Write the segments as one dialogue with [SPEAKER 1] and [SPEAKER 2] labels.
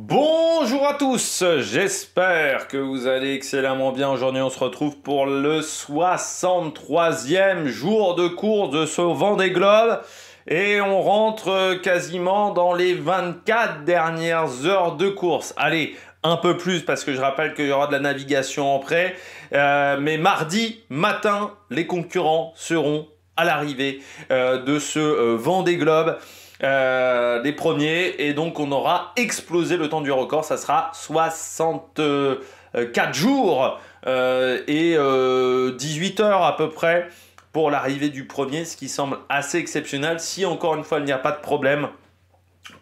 [SPEAKER 1] Bonjour à tous, j'espère que vous allez excellemment bien. Aujourd'hui on se retrouve pour le 63e jour de course de ce Vendée Globe et on rentre quasiment dans les 24 dernières heures de course. Allez, un peu plus parce que je rappelle qu'il y aura de la navigation en prêt, mais mardi matin les concurrents seront à l'arrivée de ce Vendée Globe. Les premiers, et donc on aura explosé le temps du record. Ça sera 64 jours et 18 heures à peu près pour l'arrivée du premier, ce qui semble assez exceptionnel si encore une fois il n'y a pas de problème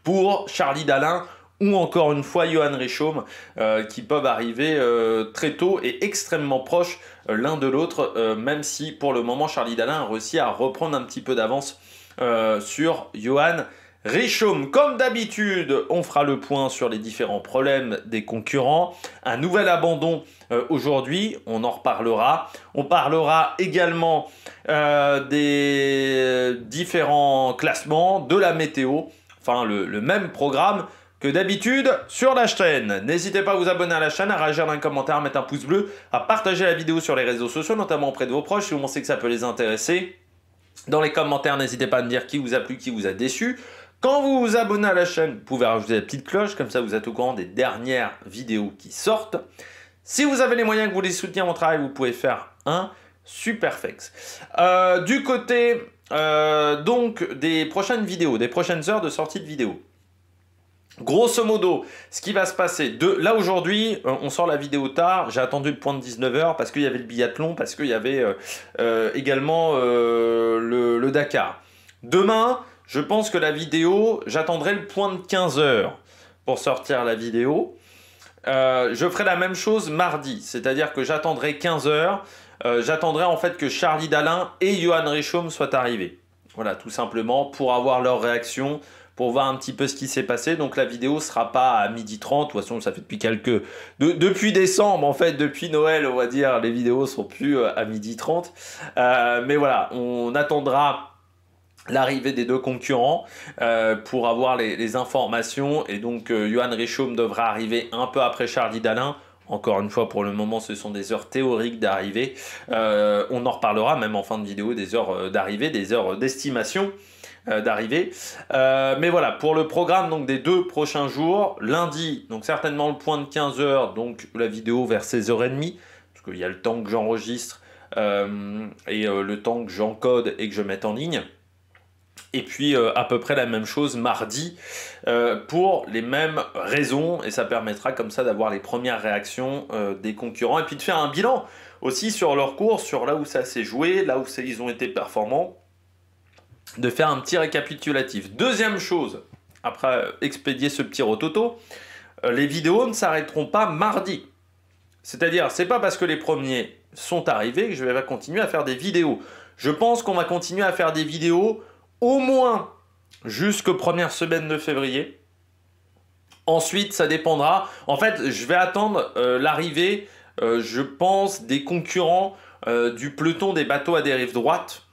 [SPEAKER 1] pour Charlie Dalin ou encore une fois Johan Richomme qui peuvent arriver très tôt et extrêmement proches l'un de l'autre, même si pour le moment Charlie Dalin a réussi à reprendre un petit peu d'avance sur Johan Richomme. Comme d'habitude, on fera le point sur les différents problèmes des concurrents. Un nouvel abandon aujourd'hui, on en reparlera. On parlera également des différents classements, de la météo, enfin le même programme que d'habitude sur la chaîne. N'hésitez pas à vous abonner à la chaîne, à réagir dans les commentaires, à mettre un pouce bleu, à partager la vidéo sur les réseaux sociaux, notamment auprès de vos proches si vous pensez que ça peut les intéresser. Dans les commentaires, n'hésitez pas à me dire qui vous a plu, qui vous a déçu. Quand vous vous abonnez à la chaîne, vous pouvez rajouter la petite cloche, comme ça vous êtes au courant des dernières vidéos qui sortent. Si vous avez les moyens que vous voulez soutenir mon travail, vous pouvez faire un superflex. Du côté donc des prochaines vidéos, des prochaines heures de sortie de vidéo. Grosso modo, ce qui va se passer, là aujourd'hui, on sort la vidéo tard, j'ai attendu le point de 19 h parce qu'il y avait le biathlon, parce qu'il y avait également le Dakar. Demain, je pense que la vidéo, j'attendrai le point de 15 h pour sortir la vidéo. Je ferai la même chose mardi, c'est-à-dire que j'attendrai 15 h, j'attendrai en fait que Charlie Dalin et Johan Richomme soient arrivés. Voilà, tout simplement pour avoir leur réaction, pour voir un petit peu ce qui s'est passé. Donc la vidéo ne sera pas à 12h30, de toute façon ça fait depuis depuis décembre en fait, depuis Noël on va dire, les vidéos ne sont plus à 12h30. Mais voilà, on attendra l'arrivée des deux concurrents pour avoir les informations. Et donc Johan Richomme devra arriver un peu après Charlie Dalin. Encore une fois, pour le moment, ce sont des heures théoriques d'arrivée. On en reparlera même en fin de vidéo des heures d'arrivée, des heures d'estimation d'arrivée. Mais voilà, pour le programme donc, des 2 prochains jours, lundi, donc certainement le point de 15 h, donc la vidéo vers 16h30, parce qu'il y a le temps que j'enregistre et le temps que j'encode et que je mette en ligne. Et puis à peu près la même chose mardi pour les mêmes raisons, et ça permettra comme ça d'avoir les premières réactions des concurrents et puis de faire un bilan aussi sur leur course, sur là où ça s'est joué, là où ils ont été performants, de faire un petit récapitulatif. Deuxième chose, après expédier ce petit rototo, les vidéos ne s'arrêteront pas mardi. C'est-à-dire, c'est pas parce que les premiers sont arrivés que je vais continuer à faire des vidéos. Je pense qu'on va continuer à faire des vidéos au moins jusqu'aux premières semaines de février. Ensuite, ça dépendra. En fait, je vais attendre l'arrivée, je pense, des concurrents du peloton des bateaux à dérive droite.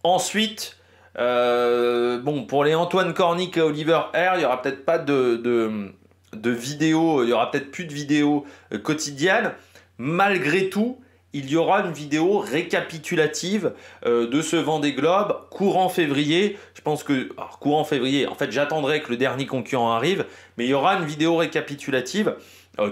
[SPEAKER 1] Ensuite, bon, pour les Antoine Cornic et Oliver Air, il n'y aura peut-être pas de vidéos, il y aura peut-être plus de vidéos quotidiennes. Malgré tout, il y aura une vidéo récapitulative de ce Vendée Globe courant février. Je pense que, alors, courant février, en fait j'attendrai que le dernier concurrent arrive, mais il y aura une vidéo récapitulative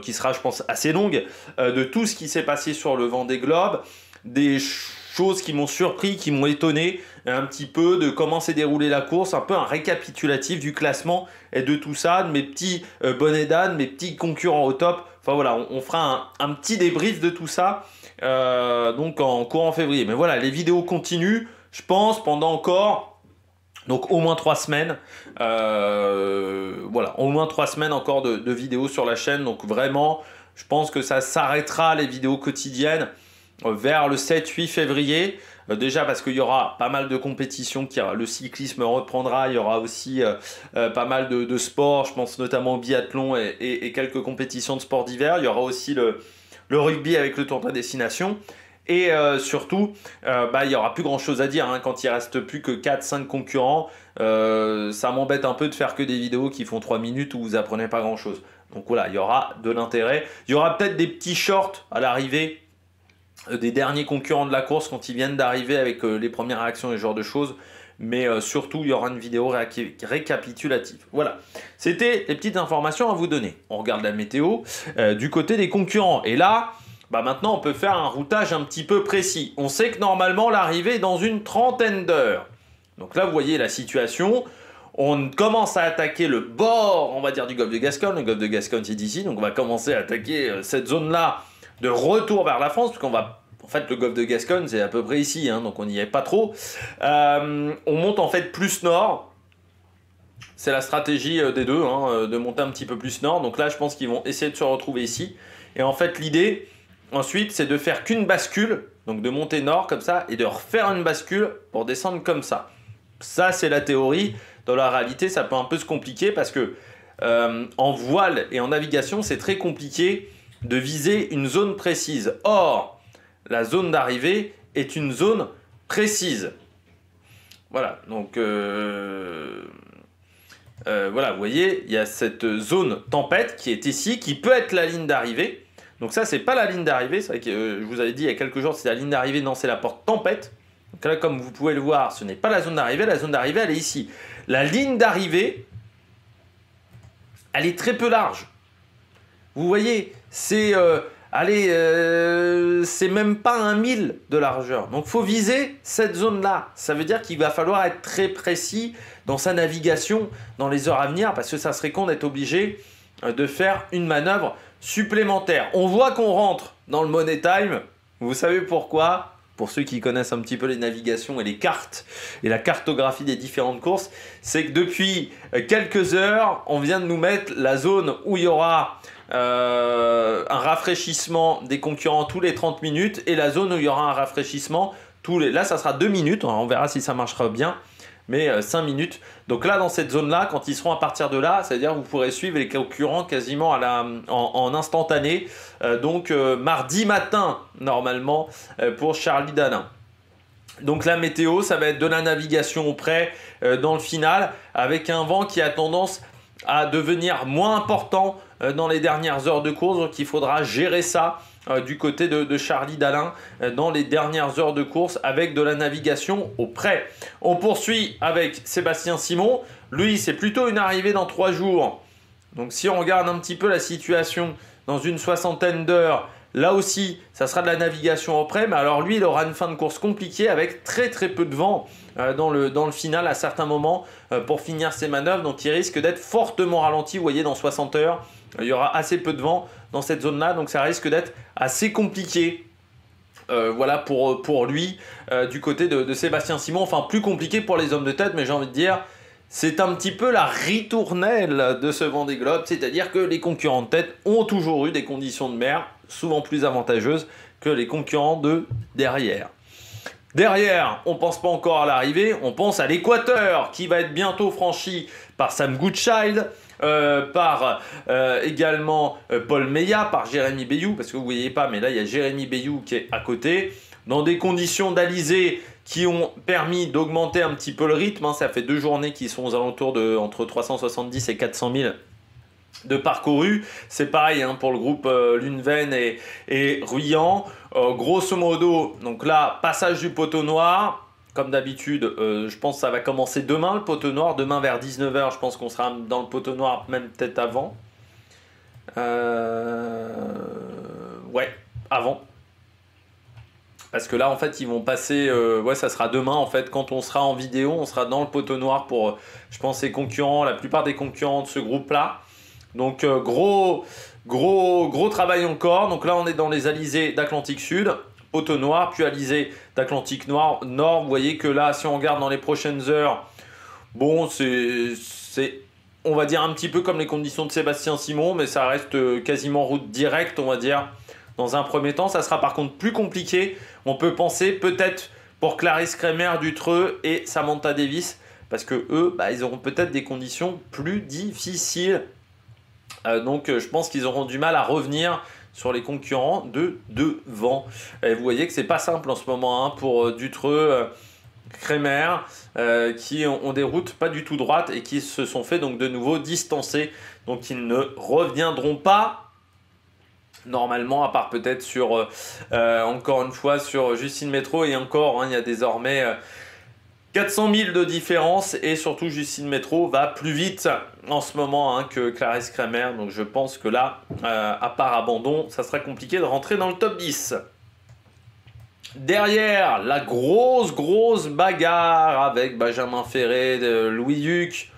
[SPEAKER 1] qui sera je pense assez longue de tout ce qui s'est passé sur le Vendée Globe, des choses qui m'ont surpris, qui m'ont étonné, un petit peu de comment s'est déroulée la course, un peu un récapitulatif du classement et de tout ça, de mes petits bonnets d'âne, mes petits concurrents au top. Enfin voilà, on fera un petit débrief de tout ça donc en courant février. Mais voilà, les vidéos continuent, je pense, pendant encore donc au moins 3 semaines. Voilà, au moins 3 semaines encore de vidéos sur la chaîne. Donc vraiment, je pense que ça s'arrêtera les vidéos quotidiennes vers le 7-8 février. Déjà parce qu'il y aura pas mal de compétitions, le cyclisme reprendra, il y aura aussi pas mal de sports, je pense notamment au biathlon et quelques compétitions de sport d'hiver. Il y aura aussi le rugby avec le tournoi destination. Et surtout, il n'y aura plus grand chose à dire hein, quand il ne reste plus que 4-5 concurrents. Ça m'embête un peu de faire que des vidéos qui font 3 minutes où vous apprenez pas grand chose. Donc voilà, il y aura de l'intérêt. Il y aura peut-être des petits shorts à l'arrivée des derniers concurrents de la course quand ils viennent d'arriver avec les premières réactions et ce genre de choses. Mais surtout, il y aura une vidéo récapitulative. Voilà, c'était les petites informations à vous donner. On regarde la météo du côté des concurrents. Et là, maintenant, on peut faire un routage un petit peu précis. On sait que normalement, l'arrivée est dans une trentaine d'heures. Donc là, vous voyez la situation. On commence à attaquer le bord, on va dire, du golfe de Gascogne. Le golfe de Gascogne, c'est ici. Donc on va commencer à attaquer cette zone-là de retour vers la France, parce qu'on va... En fait, le golfe de Gascogne, c'est à peu près ici, hein, donc on n'y est pas trop. On monte en fait plus nord. C'est la stratégie des deux, hein, de monter un petit peu plus nord. Donc là, je pense qu'ils vont essayer de se retrouver ici. Et en fait, l'idée, ensuite, c'est de faire qu'une bascule, donc de monter nord comme ça, et de refaire une bascule pour descendre comme ça. Ça, c'est la théorie. Dans la réalité, ça peut un peu se compliquer parce que en voile et en navigation, c'est très compliqué de viser une zone précise. Or, la zone d'arrivée est une zone précise. Voilà, donc voilà, vous voyez, il y a cette zone tempête qui est ici, qui peut être la ligne d'arrivée. Donc ça, c'est pas la ligne d'arrivée, c'est vrai que je vous avais dit il y a quelques jours, c'est la ligne d'arrivée, non, c'est la porte tempête. Donc là, comme vous pouvez le voir, ce n'est pas la zone d'arrivée, elle est ici. La ligne d'arrivée, elle est très peu large. Vous voyez, c'est... c'est même pas 1 000 de largeur. Donc, il faut viser cette zone-là. Ça veut dire qu'il va falloir être très précis dans sa navigation dans les heures à venir parce que ça serait con d'être obligé de faire une manœuvre supplémentaire. On voit qu'on rentre dans le Money Time. Vous savez pourquoi ? Pour ceux qui connaissent un petit peu les navigations et les cartes et la cartographie des différentes courses, c'est que depuis quelques heures, on vient de nous mettre la zone où il y aura un rafraîchissement des concurrents tous les 30 minutes et la zone où il y aura un rafraîchissement tous les... Là, ça sera 2 minutes, on verra si ça marchera bien, mais 5 minutes. Donc là, dans cette zone-là, quand ils seront à partir de là, c'est-à-dire que vous pourrez suivre les concurrents quasiment en instantané. Donc mardi matin, normalement, pour Charlie Dalin. Donc la météo, ça va être de la navigation au près dans le final, avec un vent qui a tendance à devenir moins important dans les dernières heures de course. Donc il faudra gérer ça du côté de Charlie Dalin dans les dernières heures de course avec de la navigation au près. On poursuit avec Sébastien Simon. Lui, c'est plutôt une arrivée dans 3 jours. Donc si on regarde un petit peu la situation dans une soixantaine d'heures, là aussi, ça sera de la navigation au près. Mais alors lui, il aura une fin de course compliquée avec très peu de vent dans le final à certains moments pour finir ses manœuvres. Donc il risque d'être fortement ralenti. Vous voyez, dans 60 heures, il y aura assez peu de vent dans cette zone-là. Donc ça risque d'être assez compliqué. Voilà pour lui du côté de Sébastien Simon. Enfin, plus compliqué pour les hommes de tête, mais j'ai envie de dire... C'est un petit peu la ritournelle de ce Vendée Globe, c'est-à-dire que les concurrents de tête ont toujours eu des conditions de mer souvent plus avantageuses que les concurrents de derrière. Derrière, on ne pense pas encore à l'arrivée, on pense à l'équateur qui va être bientôt franchi par Sam Goodchild, par également Paul Meillat, par Jérémy Bayou, parce que vous ne voyez pas, mais là il y a Jérémy Bayou qui est à côté, dans des conditions d'alizé qui ont permis d'augmenter un petit peu le rythme. Ça fait 2 journées qui sont aux alentours de entre 370 et 400 000 de parcourus. C'est pareil pour le groupe Lunven et Ruyant. Grosso modo, donc là, passage du poteau noir. Comme d'habitude, je pense que ça va commencer demain, le poteau noir. Demain vers 19 h, je pense qu'on sera dans le poteau noir, même peut-être avant. Ouais, avant. Parce que là, en fait, ils vont passer... ouais, ça sera demain, en fait. Quand on sera en vidéo, on sera dans le poteau noir pour, je pense, les concurrents, la plupart des concurrents de ce groupe-là. Donc, gros travail encore. Donc là, on est dans les alizés d'Atlantique Sud, poteau noir, puis alizés d'Atlantique Nord. Vous voyez que là, si on regarde dans les prochaines heures, bon, c'est on va dire, un petit peu comme les conditions de Sébastien Simon, mais ça reste quasiment route directe, on va dire. Dans un premier temps, ça sera par contre plus compliqué. On peut penser peut-être pour Clarisse Kremer, Dutreux et Samantha Davis, parce que eux, ils auront peut-être des conditions plus difficiles. Donc je pense qu'ils auront du mal à revenir sur les concurrents de devant. Et vous voyez que c'est pas simple en ce moment pour Dutreux Kremer, qui ont des routes pas du tout droites et qui se sont fait donc de nouveau distancer. Donc ils ne reviendront pas normalement, à part peut-être sur, encore une fois, sur Justine Métro. Et encore, hein, il y a désormais 400 000 de différence. Et surtout, Justine Métro va plus vite en ce moment hein, que Clarisse Kremer. Donc je pense que là, à part abandon, ça sera compliqué de rentrer dans le top 10. Derrière, la grosse bagarre avec Benjamin Ferré, Louis Huc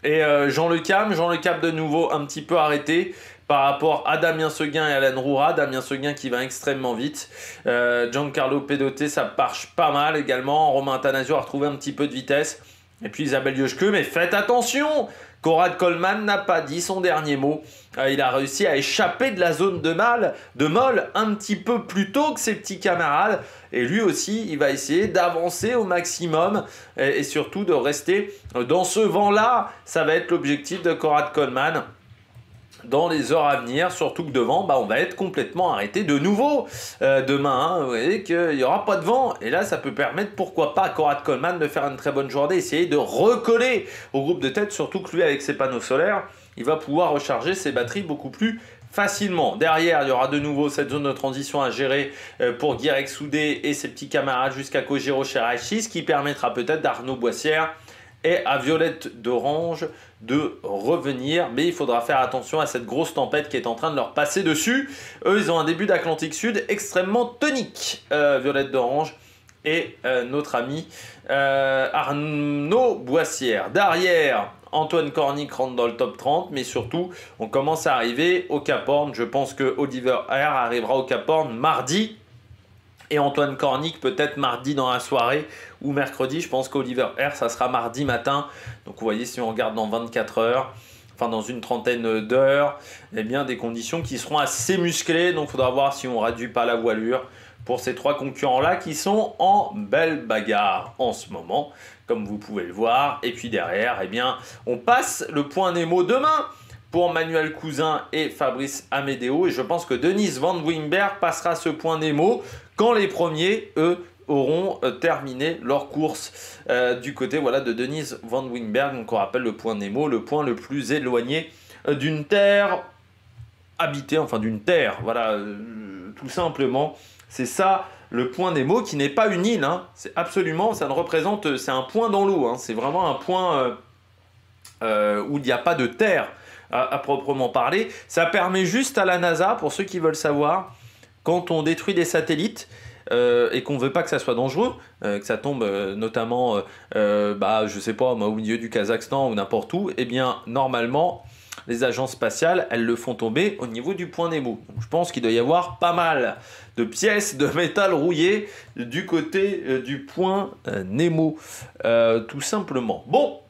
[SPEAKER 1] et Jean Le Cam. Jean Le Cam de nouveau un petit peu arrêté par rapport à Damien Seguin et Alain Roura. Damien Seguin qui va extrêmement vite. Giancarlo Pedoté, ça marche pas mal également. Romain Attanasio a retrouvé un petit peu de vitesse. Et puis Isabelle Yoshke, mais faites attention, Conrad Coleman n'a pas dit son dernier mot. Il a réussi à échapper de la zone de molle un petit peu plus tôt que ses petits camarades. Et lui aussi, il va essayer d'avancer au maximum et surtout de rester dans ce vent-là. Ça va être l'objectif de Conrad Coleman dans les heures à venir, surtout que devant, on va être complètement arrêté de nouveau demain. Hein, vous voyez qu'il n'y aura pas de vent. Et là, ça peut permettre, pourquoi pas, à Conrad Coleman de faire une très bonne journée, essayer de recoller au groupe de tête, surtout que lui, avec ses panneaux solaires, il va pouvoir recharger ses batteries beaucoup plus facilement. Derrière, il y aura de nouveau cette zone de transition à gérer pour Guirec Soudé et ses petits camarades jusqu'à Kojiro Cheraichi, ce qui permettra peut-être d'Arnaud Boissière et à Violette d'Orange de revenir, mais il faudra faire attention à cette grosse tempête qui est en train de leur passer dessus. Eux, ils ont un début d'Atlantique Sud extrêmement tonique, Violette d'Orange et notre ami Arnaud Boissière. Derrière, Antoine Cornic rentre dans le top 30, mais surtout, on commence à arriver au Cap Horn. Je pense que Oliver R arrivera au Cap Horn mardi. Et Antoine Cornic peut-être mardi dans la soirée ou mercredi. Je pense qu'Oliver R, ça sera mardi matin. Donc vous voyez, si on regarde dans 24 heures, enfin dans une trentaine d'heures, eh bien des conditions qui seront assez musclées. Donc il faudra voir si on réduit pas la voilure pour ces trois concurrents-là qui sont en belle bagarre en ce moment, comme vous pouvez le voir. Et puis derrière, eh bien, on passe le point Nemo demain pour Manuel Cousin et Fabrice Amédéo. Et je pense que Denise Van Wimberg passera ce point Nemo quand les premiers, eux, auront terminé leur course du côté voilà, de Denise Van Wimberg. Donc on rappelle le point Nemo, le point le plus éloigné d'une terre habitée, enfin d'une terre, voilà, tout simplement. C'est ça le point Nemo qui n'est pas une île, hein. C'est absolument, ça ne représente, c'est un point dans l'eau, hein. C'est vraiment un point où il n'y a pas de terre à proprement parler. Ça permet juste à la NASA, pour ceux qui veulent savoir, quand on détruit des satellites et qu'on ne veut pas que ça soit dangereux, que ça tombe notamment, je sais pas, au milieu du Kazakhstan ou n'importe où, eh bien, normalement, les agences spatiales, elles le font tomber au niveau du point Nemo. Donc, je pense qu'il doit y avoir pas mal de pièces de métal rouillé du côté du point Nemo, tout simplement. Bon,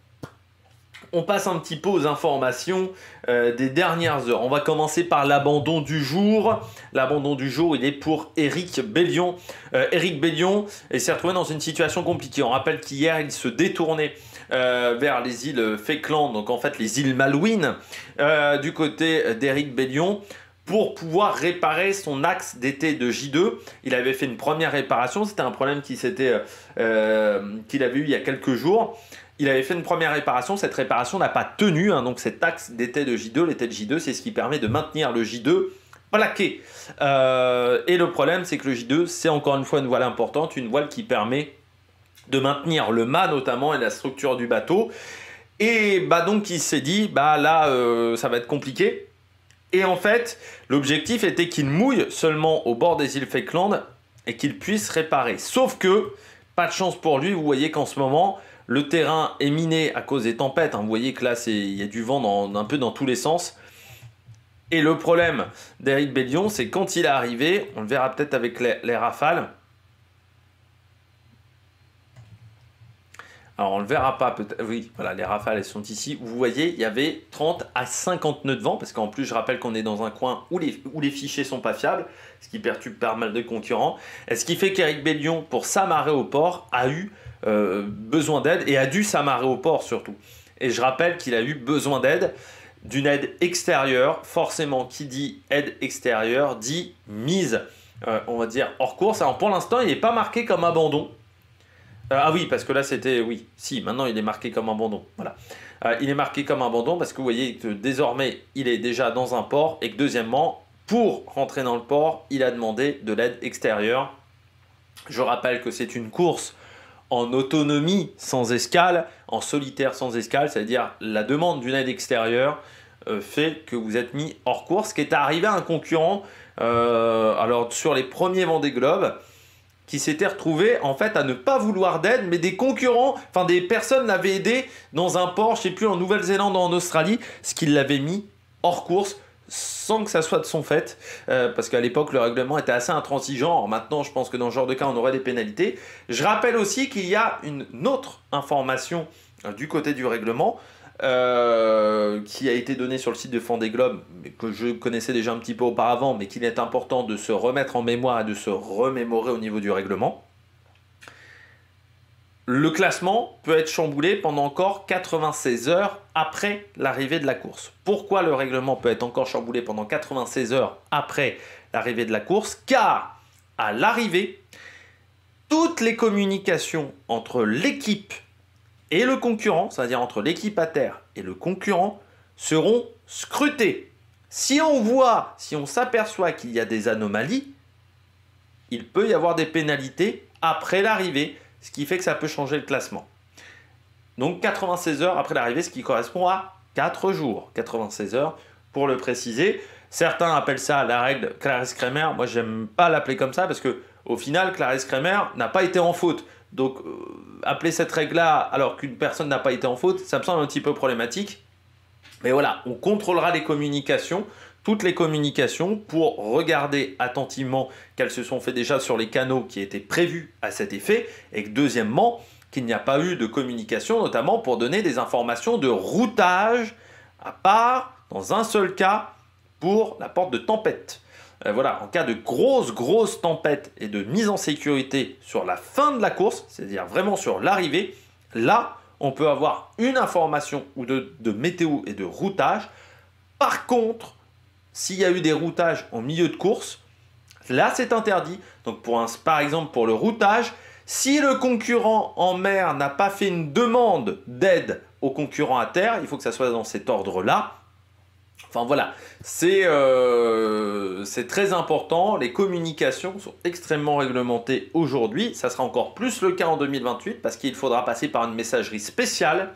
[SPEAKER 1] on passe un petit peu aux informations des dernières heures. On va commencer par l'abandon du jour. L'abandon du jour, il est pour Éric Bellion. Éric Bellion s'est retrouvé dans une situation compliquée. On rappelle qu'hier, il se détournait vers les îles Falkland, donc en fait les îles Malouines, du côté d'Éric Bellion, pour pouvoir réparer son axe d'été de J2. Il avait fait une première réparation. C'était un problème qu'il avait eu il y a quelques jours. Il avait fait une première réparation, cette réparation n'a pas tenu, hein, donc cet axe d'été de J2, l'été de J2, c'est ce qui permet de maintenir le J2 plaqué. Et le problème, c'est que le J2, c'est encore une fois une voile importante, une voile qui permet de maintenir le mât notamment et la structure du bateau. Et donc il s'est dit, là, ça va être compliqué. Et en fait, l'objectif était qu'il mouille seulement au bord des îles Falkland et qu'il puisse réparer. Sauf que, pas de chance pour lui, vous voyez qu'en ce moment, le terrain est miné à cause des tempêtes. Hein. Vous voyez que là, il y a du vent un peu dans tous les sens. Et le problème d'Éric Bellion, c'est quand il est arrivé, on le verra peut-être avec les rafales. Alors, on ne le verra pas peut-être. Oui, voilà, les rafales, elles sont ici. Vous voyez, il y avait 30 à 50 nœuds de vent. Parce qu'en plus, je rappelle qu'on est dans un coin où les fichiers ne sont pas fiables. Ce qui perturbe pas mal de concurrents. Et ce qui fait qu'Éric Bellion, pour s'amarrer au port, a eu besoin d'aide et a dû s'amarrer au port surtout. Et je rappelle qu'il a eu besoin d'aide, d'une aide extérieure. Forcément, qui dit aide extérieure dit mise, on va dire, hors course. Alors pour l'instant, il n'est pas marqué comme abandon. Ah oui, parce que là c'était, oui, si, maintenant il est marqué comme abandon, voilà. Il est marqué comme abandon parce que vous voyez que désormais il est déjà dans un port et que deuxièmement, pour rentrer dans le port, il a demandé de l'aide extérieure. Je rappelle que c'est une course en autonomie sans escale, en solitaire sans escale, c'est-à-dire la demande d'une aide extérieure fait que vous êtes mis hors course, ce qui est arrivé à un concurrent, alors sur les premiers Vendée Globe, qui s'était retrouvé en fait à ne pas vouloir d'aide, mais des concurrents, enfin des personnes l'avaient aidé dans un port, je sais plus, en Nouvelle-Zélande ou en Australie, ce qui l'avait mis hors course sans que ça soit de son fait, parce qu'à l'époque le règlement était assez intransigeant. Alors maintenant je pense que dans ce genre de cas on aurait des pénalités. Je rappelle aussi qu'il y a une autre information du côté du règlement, qui a été donné sur le site de Vendée Globe, mais que je connaissais déjà un petit peu auparavant, mais qu'il est important de se remettre en mémoire et de se remémorer au niveau du règlement. Le classement peut être chamboulé pendant encore 96 heures après l'arrivée de la course. Pourquoi le règlement peut être encore chamboulé pendant 96 heures après l'arrivée de la course? Car à l'arrivée, toutes les communications entre l'équipe et le concurrent, c'est-à-dire entre l'équipe à terre et le concurrent, seront scrutées. Si on s'aperçoit qu'il y a des anomalies, il peut y avoir des pénalités après l'arrivée, ce qui fait que ça peut changer le classement. Donc 96 heures après l'arrivée, ce qui correspond à 4 jours. 96 heures pour le préciser. Certains appellent ça la règle Clarisse-Kremer. Moi, j'aime pas l'appeler comme ça parce que au final, Clarisse-Kremer n'a pas été en faute. Donc, appeler cette règle-là alors qu'une personne n'a pas été en faute, ça me semble un petit peu problématique. Mais voilà, on contrôlera les communications, toutes les communications, pour regarder attentivement qu'elles se sont faites déjà sur les canaux qui étaient prévus à cet effet. Et que deuxièmement, qu'il n'y a pas eu de communication, notamment pour donner des informations de routage, à part, dans un seul cas, pour la porte de tempête. Voilà, en cas de grosse tempête et de mise en sécurité sur la fin de la course, c'est-à-dire vraiment sur l'arrivée, là, on peut avoir une information ou de météo et de routage. Par contre, s'il y a eu des routages en milieu de course, là, c'est interdit. Donc, par exemple, pour le routage, si le concurrent en mer n'a pas fait une demande d'aide au concurrent à terre, il faut que ça soit dans cet ordre-là. Enfin voilà, c'est très important, les communications sont extrêmement réglementées aujourd'hui, ça sera encore plus le cas en 2028 parce qu'il faudra passer par une messagerie spéciale.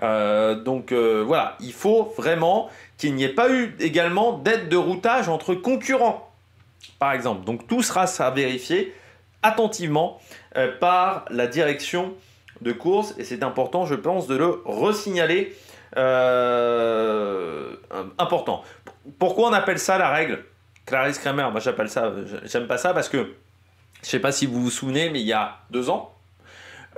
[SPEAKER 1] Voilà, il faut vraiment qu'il n'y ait pas eu également d'aide de routage entre concurrents, par exemple. Donc tout sera à vérifier attentivement par la direction de course et c'est important, je pense, de le resignaler. Important. Pourquoi on appelle ça la règle Clarisse-Kremer? Moi j'appelle ça, j'aime pas ça parce que je sais pas si vous vous souvenez, mais il y a 2 ans,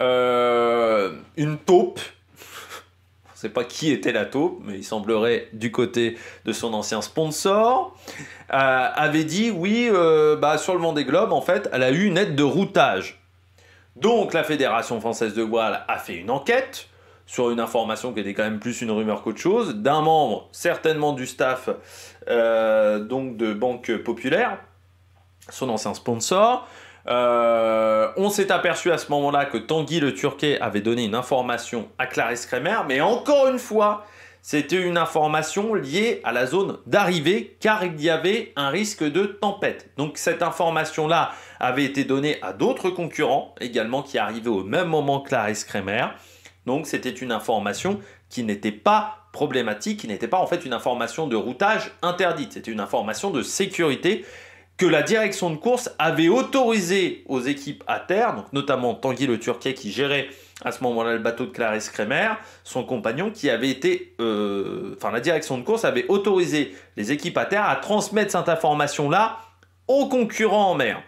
[SPEAKER 1] une taupe, on sait pas qui était la taupe, mais il semblerait du côté de son ancien sponsor, avait dit oui, sur le Vendée Globe, en fait, elle a eu une aide de routage. Donc la Fédération française de voile a fait une enquête sur une information qui était quand même plus une rumeur qu'autre chose, d'un membre, certainement du staff donc de Banque Populaire, son ancien sponsor. On s'est aperçu à ce moment-là que Tanguy Le Turquet avait donné une information à Clarisse-Kremer, mais encore une fois, c'était une information liée à la zone d'arrivée, car il y avait un risque de tempête. Donc cette information-là avait été donnée à d'autres concurrents, également qui arrivaient au même moment que Clarisse-Kremer. Donc c'était une information qui n'était pas problématique, qui n'était pas en fait une information de routage interdite. C'était une information de sécurité que la direction de course avait autorisé aux équipes à terre, donc notamment Tanguy Le Turquet qui gérait à ce moment-là le bateau de Clarisse-Kremer, son compagnon qui avait été... la direction de course avait autorisé les équipes à terre à transmettre cette information-là aux concurrents en mer.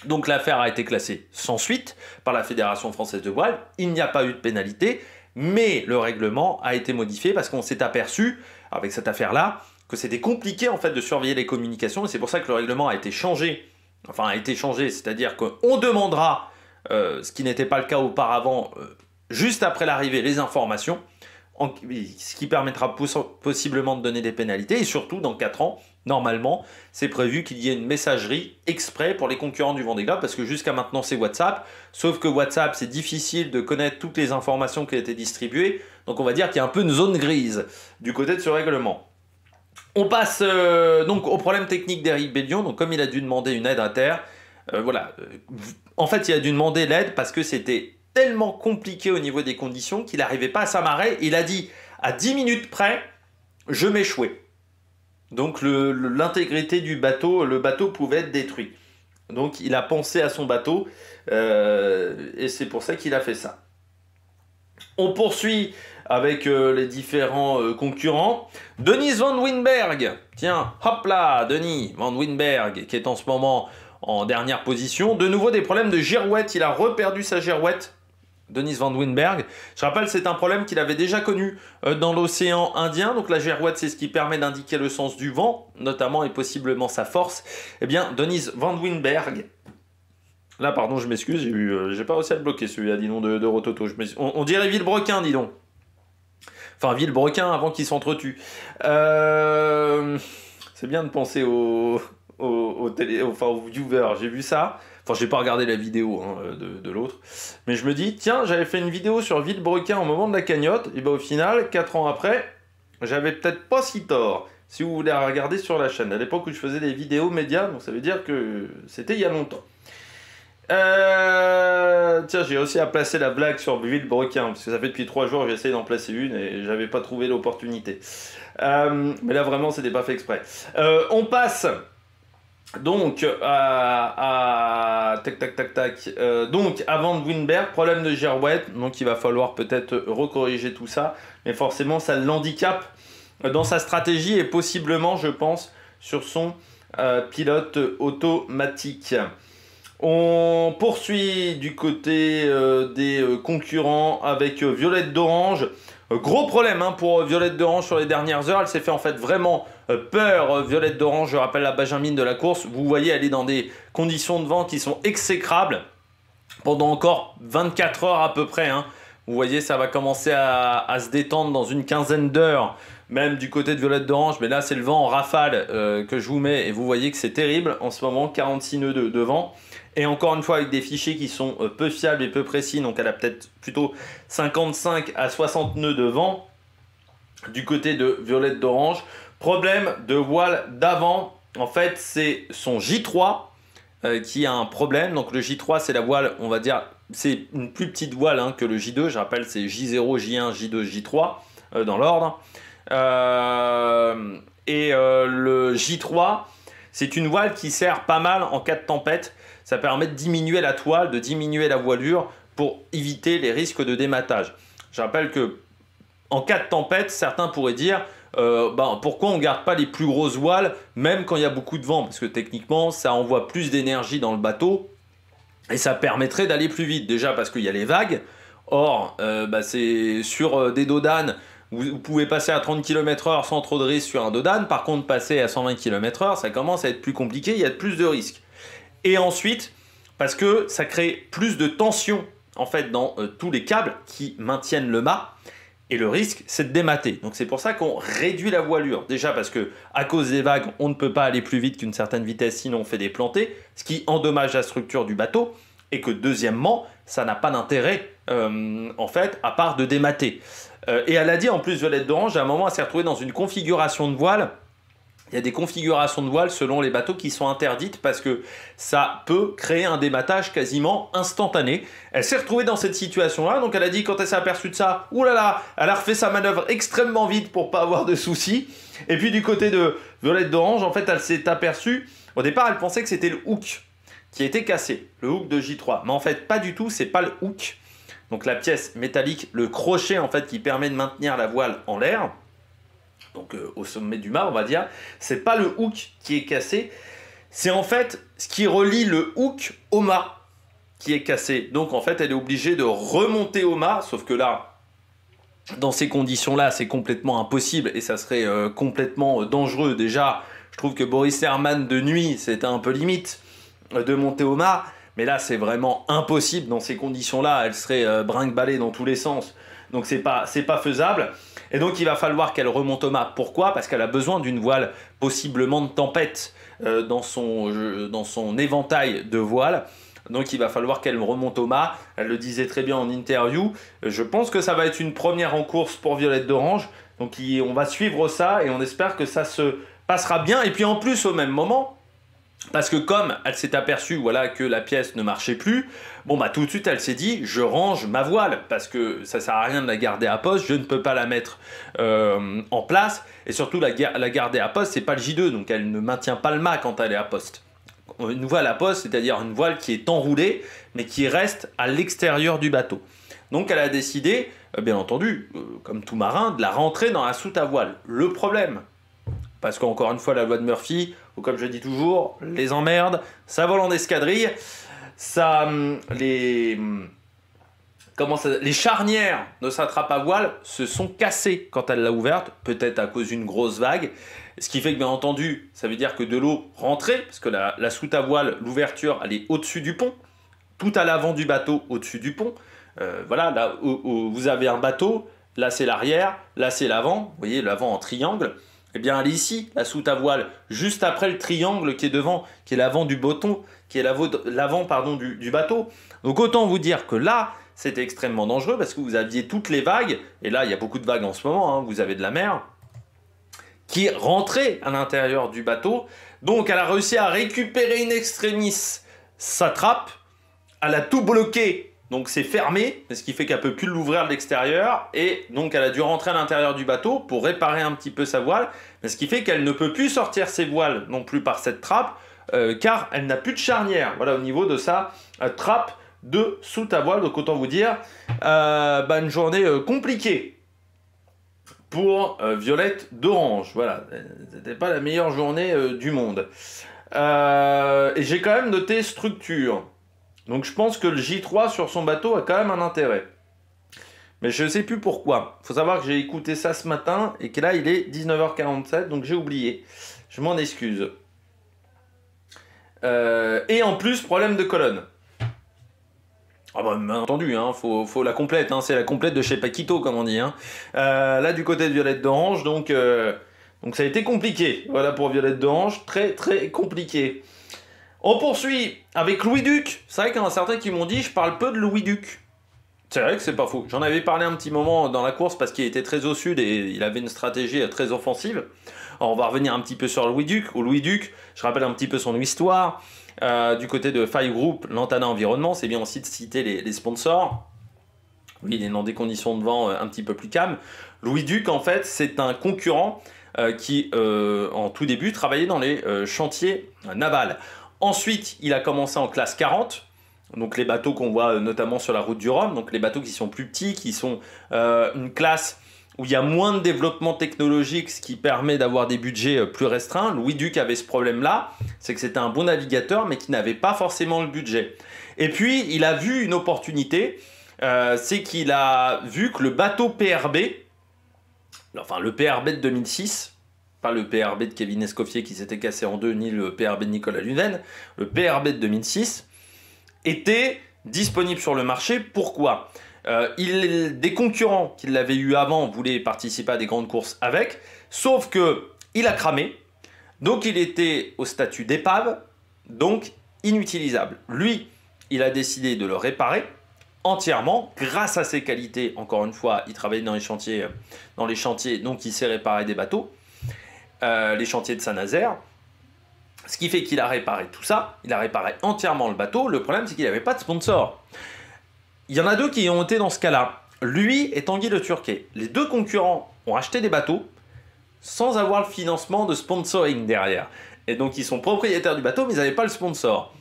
[SPEAKER 1] Donc l'affaire a été classée sans suite par la Fédération française de voile. Il n'y a pas eu de pénalité, mais le règlement a été modifié parce qu'on s'est aperçu, avec cette affaire-là, que c'était compliqué en fait de surveiller les communications et c'est pour ça que le règlement a été changé. Enfin, a été changé, c'est-à-dire qu'on demandera, ce qui n'était pas le cas auparavant, juste après l'arrivée, les informations. ce qui permettra possiblement de donner des pénalités. Et surtout, dans 4 ans, normalement, c'est prévu qu'il y ait une messagerie exprès pour les concurrents du Vendée Globe, parce que jusqu'à maintenant, c'est WhatsApp. Sauf que WhatsApp, c'est difficile de connaître toutes les informations qui ont été distribuées. Donc on va dire qu'il y a un peu une zone grise du côté de ce règlement. On passe donc au problème technique d'Éric Bédion. Donc comme il a dû demander une aide inter, voilà. En fait, il a dû demander l'aide parce que c'était tellement compliqué au niveau des conditions qu'il n'arrivait pas à s'amarrer. Il a dit à 10 minutes près, je m'échouais. Donc l'intégrité du bateau, le bateau pouvait être détruit. Donc il a pensé à son bateau et c'est pour ça qu'il a fait ça. On poursuit avec les différents concurrents. Dennis Van Winberg, tiens, hop là, Denis Van Winberg, qui est en ce moment en dernière position. De nouveau des problèmes de girouette, il a reperdu sa girouette, Dennis Van Winberg. Je rappelle, c'est un problème qu'il avait déjà connu dans l'océan Indien. Donc la girouette, c'est ce qui permet d'indiquer le sens du vent, notamment et possiblement sa force. Eh bien, Dennis Van Winberg... Là, pardon, je m'excuse, j'ai pas réussi à le bloquer celui-là, dis donc, de Rototo. On dirait Villebrequin, dis donc. Enfin, Villebrequin avant qu'il s'entretue. C'est bien de penser aux viewers, j'ai vu ça. Enfin, j'ai pas regardé la vidéo hein, de l'autre. Mais je me dis, tiens, j'avais fait une vidéo sur Villebrequin au moment de la cagnotte. Et bien au final, 4 ans après, j'avais peut-être pas si tort. Si vous voulez la regarder sur la chaîne. À l'époque où je faisais des vidéos médias, donc ça veut dire que c'était il y a longtemps. Tiens, j'ai aussi à placer la blague sur Villebrequin, parce que ça fait depuis 3 jours que j'essaie d'en placer une et j'avais pas trouvé l'opportunité. Mais là vraiment c'était pas fait exprès. On passe donc donc à Van Winberg, problème de girouette, donc il va falloir peut-être recorriger tout ça, mais forcément ça l'handicape dans sa stratégie et possiblement je pense sur son pilote automatique. On poursuit du côté des concurrents avec Violette d'Orange. Gros problème hein, pour Violette d'Orange sur les dernières heures. Elle s'est fait en fait vraiment peur. Violette d'Orange, je rappelle la benjamine de la course. Vous voyez, elle est dans des conditions de vent qui sont exécrables pendant encore 24 heures à peu près. Hein. Vous voyez, ça va commencer à se détendre dans une quinzaine d'heures. Même du côté de Violette d'Orange, mais là c'est le vent en rafale que je vous mets et vous voyez que c'est terrible en ce moment, 46 nœuds de vent. Et encore une fois avec des fichiers qui sont peu fiables et peu précis, donc elle a peut-être plutôt 55 à 60 nœuds de vent du côté de Violette d'Orange. Problème de voile d'avant, en fait c'est son J3 qui a un problème. Donc le J3 c'est la voile, on va dire, c'est une plus petite voile hein, que le J2, je rappelle c'est J0, J1, J2, J3 dans l'ordre. Le J3 c'est une voile qui sert pas mal en cas de tempête. Ça permet de diminuer la toile, de diminuer la voilure pour éviter les risques de dématage. Je rappelle que en cas de tempête, certains pourraient dire pourquoi on ne garde pas les plus grosses voiles même quand il y a beaucoup de vent, parce que techniquement ça envoie plus d'énergie dans le bateau et ça permettrait d'aller plus vite. Déjà parce qu'il y a les vagues. Or c'est sur des dos d'âne. Vous pouvez passer à 30 km/h sans trop de risques sur un dos d'âne. Par contre, passer à 120 km/h, ça commence à être plus compliqué, il y a plus de risques. Et ensuite, parce que ça crée plus de tension en fait dans tous les câbles qui maintiennent le mât. Et le risque, c'est de démater. Donc c'est pour ça qu'on réduit la voilure. Déjà parce que à cause des vagues, on ne peut pas aller plus vite qu'une certaine vitesse, sinon on fait des plantées, ce qui endommage la structure du bateau. Et que deuxièmement, ça n'a pas d'intérêt en fait, à part de démater. Et elle a dit en plus, Violette d'Orange, à un moment, elle s'est retrouvée dans une configuration de voile. Il y a des configurations de voile selon les bateaux qui sont interdites parce que ça peut créer un dématage quasiment instantané. Elle s'est retrouvée dans cette situation-là, donc elle a dit quand elle s'est aperçue de ça, oulala, elle a refait sa manœuvre extrêmement vite pour pas avoir de soucis. Et puis du côté de Violette d'Orange, en fait, elle s'est aperçue, au départ, elle pensait que c'était le hook qui était cassé, le hook de J3. Mais en fait, pas du tout, c'est pas le hook. Donc la pièce métallique, le crochet en fait qui permet de maintenir la voile en l'air. Donc au sommet du mât on va dire, c'est pas le hook qui est cassé, c'est en fait ce qui relie le hook au mât qui est cassé. Donc en fait elle est obligée de remonter au mât, sauf que là, dans ces conditions-là, c'est complètement impossible et ça serait complètement dangereux. Déjà, je trouve que Boris Herman de nuit, c'était un peu limite de monter au mât, mais là c'est vraiment impossible dans ces conditions-là, elle serait brinque-ballée dans tous les sens. donc c'est pas faisable. Et donc il va falloir qu'elle remonte au mât. Pourquoi? Parce qu'elle a besoin d'une voile possiblement de tempête dans son éventail de voiles. Donc il va falloir qu'elle remonte au mât. Elle le disait très bien en interview. Je pense que ça va être une première en course pour Violette d'Orange. Donc on va suivre ça et on espère que ça se passera bien. Et puis en plus au même moment, parce que comme elle s'est aperçue voilà, que la pièce ne marchait plus, bon bah tout de suite elle s'est dit je range ma voile parce que ça sert à rien de la garder à poste, je ne peux pas la mettre en place et surtout la garder à poste c'est pas le J2 donc elle ne maintient pas le mât quand elle est à poste. Une voile à poste c'est-à-dire une voile qui est enroulée mais qui reste à l'extérieur du bateau. Donc elle a décidé, bien entendu, comme tout marin, de la rentrer dans la soute à voile. Le problème, parce qu'encore une fois la loi de Murphy, ou comme je dis toujours, les emmerdes, ça vole en escadrille, les charnières de sa trappe à voile se sont cassées quand elle l'a ouverte, peut-être à cause d'une grosse vague, ce qui fait que bien entendu, ça veut dire que de l'eau rentrait, parce que la soute à voile, l'ouverture, elle est au-dessus du pont, tout à l'avant du bateau, au-dessus du pont. Voilà, là où vous avez un bateau, là c'est l'arrière, là c'est l'avant, vous voyez l'avant en triangle. Eh bien, elle est ici, la soute à voile, juste après le triangle qui est devant, qui est l'avant du bateau, qui est l'avant du bateau. Donc autant vous dire que là, c'était extrêmement dangereux parce que vous aviez toutes les vagues, et là, il y a beaucoup de vagues en ce moment, hein, vous avez de la mer, qui rentraient à l'intérieur du bateau. Donc elle a réussi à récupérer in extremis sa trappe, elle a tout bloqué. Donc c'est fermé, ce qui fait qu'elle ne peut plus l'ouvrir de l'extérieur. Et donc elle a dû rentrer à l'intérieur du bateau pour réparer un petit peu sa voile. Mais ce qui fait qu'elle ne peut plus sortir ses voiles non plus par cette trappe, car elle n'a plus de charnière. Voilà au niveau de sa trappe de soute à voile. Donc autant vous dire, une journée compliquée pour Violette d'Orange. Voilà, c'était pas la meilleure journée du monde. Et j'ai quand même noté structure. Donc je pense que le J3 sur son bateau a quand même un intérêt. Mais je ne sais plus pourquoi. Il faut savoir que j'ai écouté ça ce matin et que là il est 19h47, donc j'ai oublié. Je m'en excuse. Et en plus, problème de colonne. Ah bah bien entendu, hein, faut la complète, hein, c'est la complète de chez Paquito comme on dit. Hein. Là du côté de Violette d'Orange, donc ça a été compliqué. Voilà pour Violette d'Orange, très très compliqué. On poursuit avec Louis Duc. C'est vrai qu'il y en a certains qui m'ont dit je parle peu de Louis Duc. C'est vrai que c'est pas faux. J'en avais parlé un petit moment dans la course parce qu'il était très au sud et il avait une stratégie très offensive. Alors on va revenir un petit peu sur Louis Duc. Louis Duc, je rappelle un petit peu son histoire. Du côté de Five Group, Lantana Environnement, c'est bien aussi de citer les sponsors. Oui, il est dans des conditions de vent un petit peu plus calmes. Louis Duc, en fait, c'est un concurrent qui, en tout début, travaillait dans les chantiers navals. Ensuite, il a commencé en classe 40, donc les bateaux qu'on voit notamment sur la route du Rhum, donc les bateaux qui sont plus petits, qui sont une classe où il y a moins de développement technologique, ce qui permet d'avoir des budgets plus restreints. Louis Duc avait ce problème-là, c'est que c'était un bon navigateur, mais qui n'avait pas forcément le budget. Et puis, il a vu une opportunité, c'est qu'il a vu que le bateau PRB, enfin le PRB de 2006, pas le PRB de Kevin Escoffier qui s'était cassé en deux, ni le PRB de Nicolas Luven, le PRB de 2006 était disponible sur le marché. Pourquoi ? Des concurrents qui l'avaient eu avant voulaient participer à des grandes courses avec, sauf que il a cramé, donc il était au statut d'épave, donc inutilisable. Lui, il a décidé de le réparer entièrement grâce à ses qualités. Encore une fois, il travaillait dans les chantiers, donc il sait réparer des bateaux. Les chantiers de Saint-Nazaire, ce qui fait qu'il a réparé tout ça, il a réparé entièrement le bateau. Le problème, c'est qu'il n'avait pas de sponsor. Il y en a deux qui ont été dans ce cas-là, lui et Tanguy Le Turquet. Les deux concurrents ont acheté des bateaux sans avoir le financement de sponsoring derrière. Et donc, ils sont propriétaires du bateau, mais ils n'avaient pas le sponsor.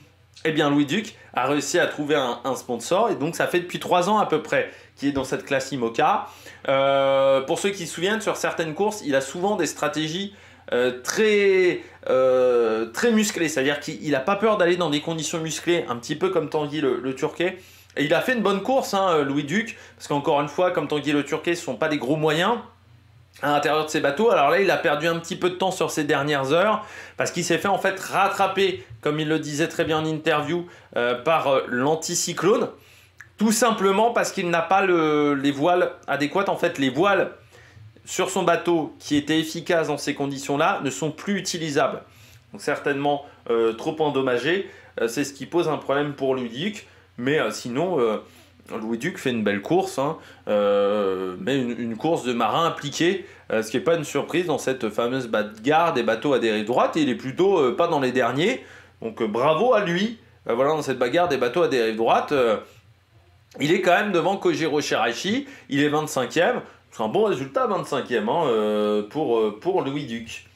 [SPEAKER 1] Eh bien, Louis Duc a réussi à trouver un sponsor, et donc ça fait depuis 3 ans à peu près qu'il est dans cette classe IMOCA. Pour ceux qui se souviennent, sur certaines courses, il a souvent des stratégies très musclées, c'est-à-dire qu'il n'a pas peur d'aller dans des conditions musclées, un petit peu comme Tanguy le Turquet. Et il a fait une bonne course, hein, Louis Duc, parce qu'encore une fois, comme Tanguy Le Turquet, ce ne sont pas des gros moyens à l'intérieur de ses bateaux. Alors là, il a perdu un petit peu de temps sur ces dernières heures, parce qu'il s'est fait en fait rattraper, comme il le disait très bien en interview, par l'anticyclone. Tout simplement parce qu'il n'a pas les voiles adéquates. En fait, les voiles sur son bateau qui étaient efficaces dans ces conditions-là ne sont plus utilisables. Donc certainement trop endommagées. C'est ce qui pose un problème pour Louis Duc. Mais sinon, Louis Duc fait une belle course, hein, mais une course de marin impliqué, ce qui n'est pas une surprise dans cette fameuse bagarre des bateaux à dérive droite. Et il est plutôt pas dans les derniers. Donc bravo à lui. Voilà, dans cette bagarre des bateaux à dérive droite. Il est quand même devant Kojiro Shiraishi, il est 25e, c'est un bon résultat 25e hein, pour Louis Duc.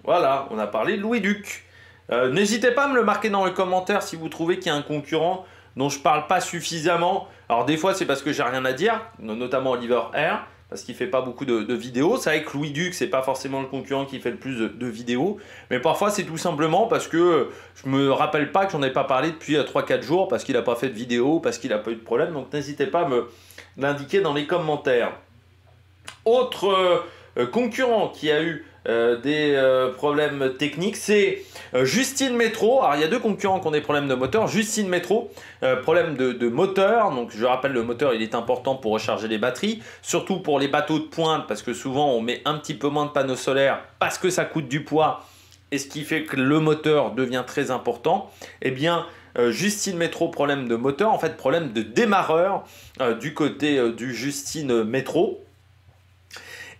[SPEAKER 1] Voilà, on a parlé de Louis Duc. N'hésitez pas à me le marquer dans les commentaires si vous trouvez qu'il y a un concurrent dont je parle pas suffisamment. Alors des fois c'est parce que j'ai rien à dire, notamment Oliver Air, parce qu'il fait pas beaucoup de vidéos. C'est vrai que Louis Duc, c'est pas forcément le concurrent qui fait le plus de vidéos, mais parfois c'est tout simplement parce que je me rappelle pas que j'en ai pas parlé depuis 3-4 jours, parce qu'il a pas fait de vidéo, parce qu'il a pas eu de problème, donc n'hésitez pas à me l'indiquer dans les commentaires. Autre concurrent qui a eu des problèmes techniques, c'est Justine Metro. Alors il y a deux concurrents qui ont des problèmes de moteur. Justine Metro, problème de moteur. Donc je rappelle, le moteur il est important pour recharger les batteries, surtout pour les bateaux de pointe, parce que souvent on met un petit peu moins de panneaux solaires parce que ça coûte du poids, et ce qui fait que le moteur devient très important. Eh bien Justine Metro, problème de moteur, en fait problème de démarreur du côté du Justine Metro.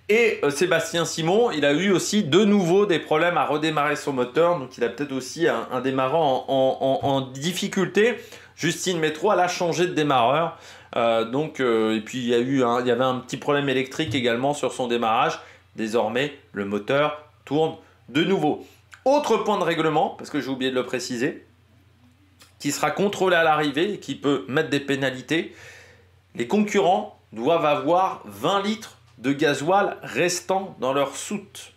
[SPEAKER 1] Et Sébastien Simon, il a eu aussi de nouveau des problèmes à redémarrer son moteur, donc il a peut-être aussi un démarreur en difficulté. Justine Metro, elle a changé de démarreur, et puis il y avait un petit problème électrique également sur son démarrage. Désormais, le moteur tourne de nouveau. Autre point de règlement, parce que j'ai oublié de le préciser, qui sera contrôlé à l'arrivée et qui peut mettre des pénalités. Les concurrents doivent avoir 20 litres de gasoil restant dans leur soute,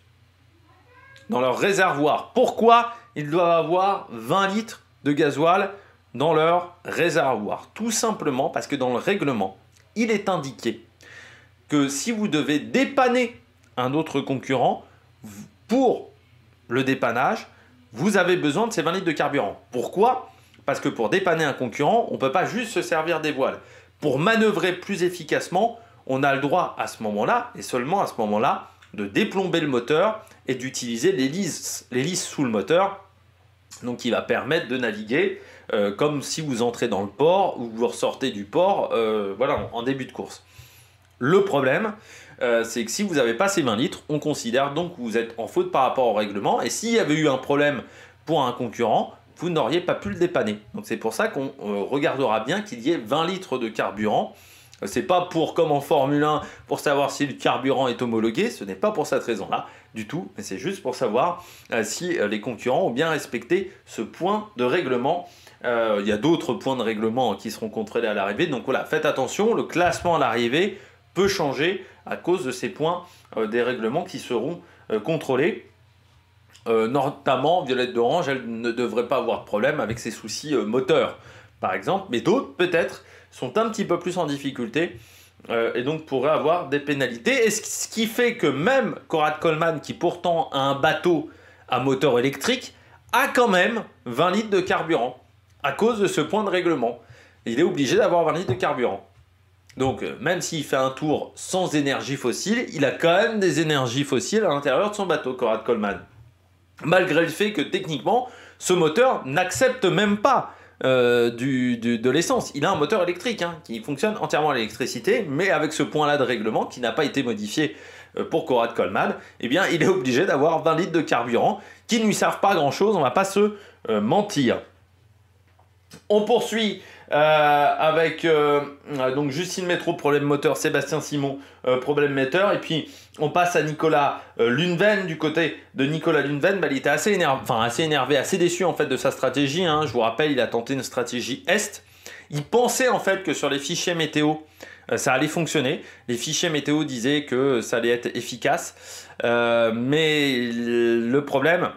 [SPEAKER 1] dans leur réservoir. Pourquoi ils doivent avoir 20 litres de gasoil dans leur réservoir? Tout simplement parce que dans le règlement, il est indiqué que si vous devez dépanner un autre concurrent, pour le dépannage, vous avez besoin de ces 20 litres de carburant. Pourquoi? Parce que pour dépanner un concurrent, on ne peut pas juste se servir des voiles. Pour manœuvrer plus efficacement, on a le droit à ce moment-là, et seulement à ce moment-là, de déplomber le moteur et d'utiliser l'hélice sous le moteur, donc qui va permettre de naviguer comme si vous entrez dans le port ou vous ressortez du port voilà, en début de course. Le problème, c'est que si vous n'avez pas ces 20 litres, on considère donc que vous êtes en faute par rapport au règlement, et s'il y avait eu un problème pour un concurrent, vous n'auriez pas pu le dépanner. Donc c'est pour ça qu'on regardera bien qu'il y ait 20 litres de carburant. C'est pas pour, comme en Formule 1, pour savoir si le carburant est homologué, ce n'est pas pour cette raison-là du tout, mais c'est juste pour savoir si les concurrents ont bien respecté ce point de règlement. Il y a d'autres points de règlement qui seront contrôlés à l'arrivée, donc voilà, faites attention, le classement à l'arrivée peut changer à cause de ces points des règlements qui seront contrôlés. Notamment, Violette d'Orange, elle ne devrait pas avoir de problème avec ses soucis moteurs, par exemple, mais d'autres, peut-être, sont un petit peu plus en difficulté et donc pourraient avoir des pénalités. Et ce qui fait que même Conrad Coleman, qui pourtant a un bateau à moteur électrique, a quand même 20 litres de carburant à cause de ce point de règlement. Il est obligé d'avoir 20 litres de carburant. Donc même s'il fait un tour sans énergie fossile, il a quand même des énergies fossiles à l'intérieur de son bateau, Conrad Coleman. Malgré le fait que techniquement, ce moteur n'accepte même pas de l'essence. Il a un moteur électrique qui fonctionne entièrement à l'électricité, mais avec ce point-là de règlement qui n'a pas été modifié pour Conrad Coleman, eh bien, il est obligé d'avoir 20 litres de carburant qui ne lui servent pas à grand-chose, on ne va pas se mentir. On poursuit avec donc Justine Metro, problème moteur, Sébastien Simon, problème moteur, et puis on passe à Nicolas Lundven. Du côté de Nicolas Lundven, il était assez énervé, assez déçu en fait de sa stratégie. Je vous rappelle, il a tenté une stratégie Est. Il pensait en fait que sur les fichiers météo, ça allait fonctionner. Les fichiers météo disaient que ça allait être efficace, mais le problème,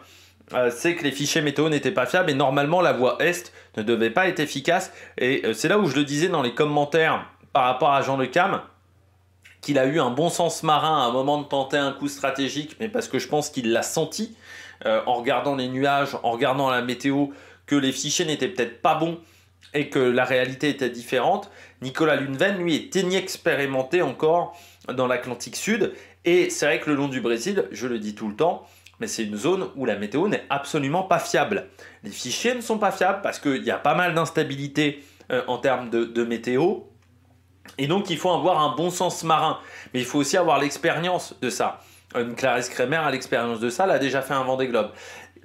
[SPEAKER 1] c'est que les fichiers météo n'étaient pas fiables et normalement la voie Est ne devait pas être efficace. Et c'est là où je le disais dans les commentaires par rapport à Jean Le Cam, qu'il a eu un bon sens marin à un moment de tenter un coup stratégique, mais parce que je pense qu'il l'a senti en regardant les nuages, en regardant la météo, que les fichiers n'étaient peut-être pas bons et que la réalité était différente, Nicolas Lundven, lui, est inexpérimenté encore dans l'Atlantique Sud. Et c'est vrai que le long du Brésil, je le dis tout le temps, mais c'est une zone où la météo n'est absolument pas fiable. Les fichiers ne sont pas fiables parce qu'il y a pas mal d'instabilité en termes de météo. Et donc, il faut avoir un bon sens marin. Mais il faut aussi avoir l'expérience de ça. Une Clarisse Kremer a l'expérience de ça, elle a déjà fait un Vendée Globe.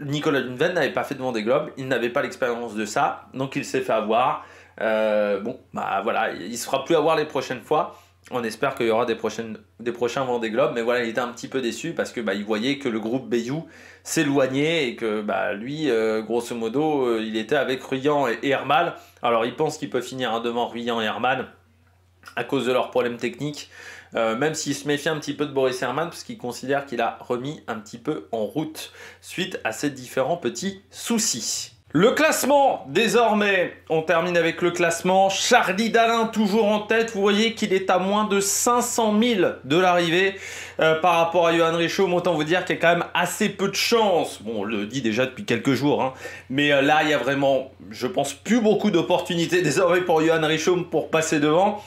[SPEAKER 1] Nicolas Lundven n'avait pas fait de Vendée Globe, il n'avait pas l'expérience de ça, donc il s'est fait avoir. Bon, bah voilà, il ne se fera plus avoir les prochaines fois. On espère qu'il y aura des prochains Vendée Globe, mais voilà, il était un petit peu déçu parce que il voyait que le groupe Bayou s'éloignait et que lui, grosso modo, il était avec Ruyant et Hermal. Alors il pense qu'il peut finir devant Ruyant et Hermal à cause de leurs problèmes techniques. Même s'il se méfie un petit peu de Boris Herrmann parce qu'il considère qu'il a remis un petit peu en route suite à ces différents petits soucis. Le classement, désormais, on termine avec le classement. Charlie Dalin toujours en tête, vous voyez qu'il est à moins de 500 000 de l'arrivée par rapport à Johan Richomme. Autant vous dire qu'il y a quand même assez peu de chance. Bon, on le dit déjà depuis quelques jours, hein. Mais là il y a vraiment, je pense, plus beaucoup d'opportunités désormais pour Johan Richomme pour passer devant.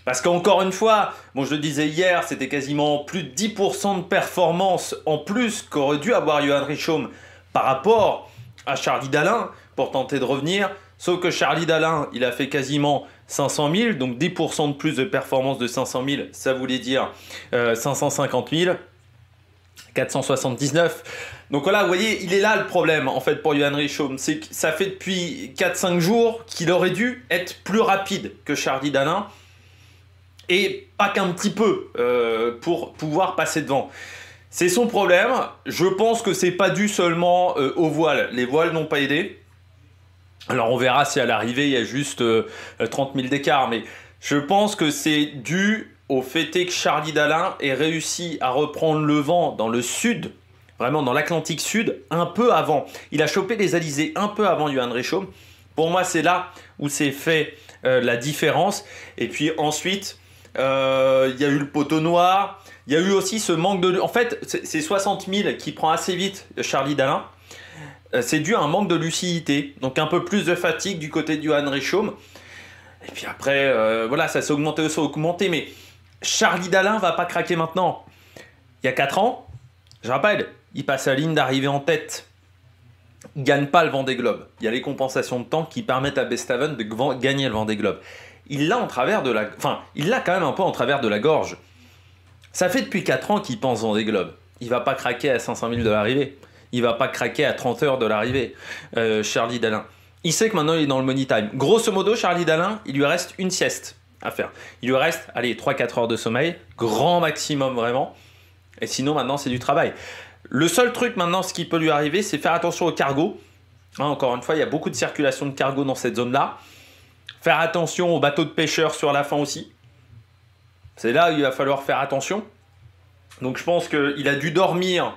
[SPEAKER 1] Parce qu'encore une fois, bon, je le disais hier, c'était quasiment plus de 10% de performance en plus qu'aurait dû avoir Johan Richomme par rapport à Charlie Dalin pour tenter de revenir. Sauf que Charlie Dalin, il a fait quasiment 500 000, donc 10% de plus de performance de 500 000, ça voulait dire 550 000, 479. Donc voilà, vous voyez, il est là le problème en fait pour Johan Richomme. C'est que ça fait depuis 4-5 jours qu'il aurait dû être plus rapide que Charlie Dalin. Et pas qu'un petit peu pour pouvoir passer devant. C'est son problème. Je pense que c'est pas dû seulement aux voiles. Les voiles n'ont pas aidé. Alors on verra si à l'arrivée il y a juste 30 000 d'écart. Mais je pense que c'est dû au fait que Charlie Dalin ait réussi à reprendre le vent dans le sud, vraiment dans l'Atlantique Sud, un peu avant. Il a chopé les alizés un peu avant Johan Richomme. Pour moi, c'est là où s'est fait la différence. Et puis ensuite... il y a eu le poteau noir, il y a eu aussi ce manque de... En fait, c'est 60 000 qui prend assez vite Charlie Dalin. C'est dû à un manque de lucidité, donc un peu plus de fatigue du côté de Johan Richomme. Et puis après, voilà, ça s'est augmenté, mais Charlie Dalin va pas craquer maintenant. Il y a 4 ans, je rappelle, il passe la ligne d'arrivée en tête. Il ne gagne pas le Vendée Globe. Il y a les compensations de temps qui permettent à Bestaven de gagner le Vendée Globe. Il l'a en travers de la... Enfin, il l'a quand même un peu en travers de la gorge. Ça fait depuis 4 ans qu'il pense Vendée Globe. Il va pas craquer à 500 000 de l'arrivée. Il va pas craquer à 30 heures de l'arrivée, Charlie Dalin. Il sait que maintenant il est dans le money time. Grosso modo, Charlie Dalin, il lui reste une sieste à faire. Il lui reste, allez, 3-4 heures de sommeil. Grand maximum, vraiment. Et sinon, maintenant, c'est du travail. Le seul truc, maintenant, ce qui peut lui arriver, c'est faire attention au cargo. Hein, encore une fois, il y a beaucoup de circulation de cargo dans cette zone-là. Faire attention aux bateaux de pêcheurs sur la fin aussi. C'est là où il va falloir faire attention. Donc je pense qu'il a dû dormir.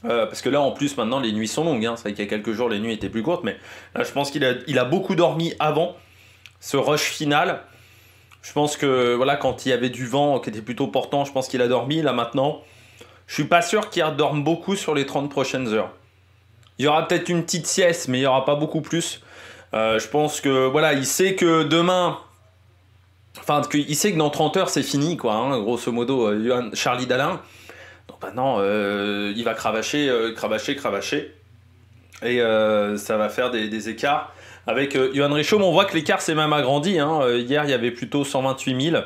[SPEAKER 1] Parce que là en plus maintenant les nuits sont longues. Hein. C'est vrai qu'il y a quelques jours les nuits étaient plus courtes. Mais là je pense qu'il a beaucoup dormi avant ce rush final. Je pense que voilà, quand il y avait du vent qui était plutôt portant, je pense qu'il a dormi. Là maintenant, je suis pas sûr qu'il redorme beaucoup sur les 30 prochaines heures. Il y aura peut-être une petite sieste, mais il n'y aura pas beaucoup plus. Je pense que voilà, il sait que demain, enfin, il sait que dans 30 heures c'est fini, quoi, hein, grosso modo, Charlie Dalin. Donc maintenant, il va cravacher. Et ça va faire des écarts. Avec Johan Richomme, on voit que l'écart s'est même agrandi. Hein. Hier, il y avait plutôt 128 000.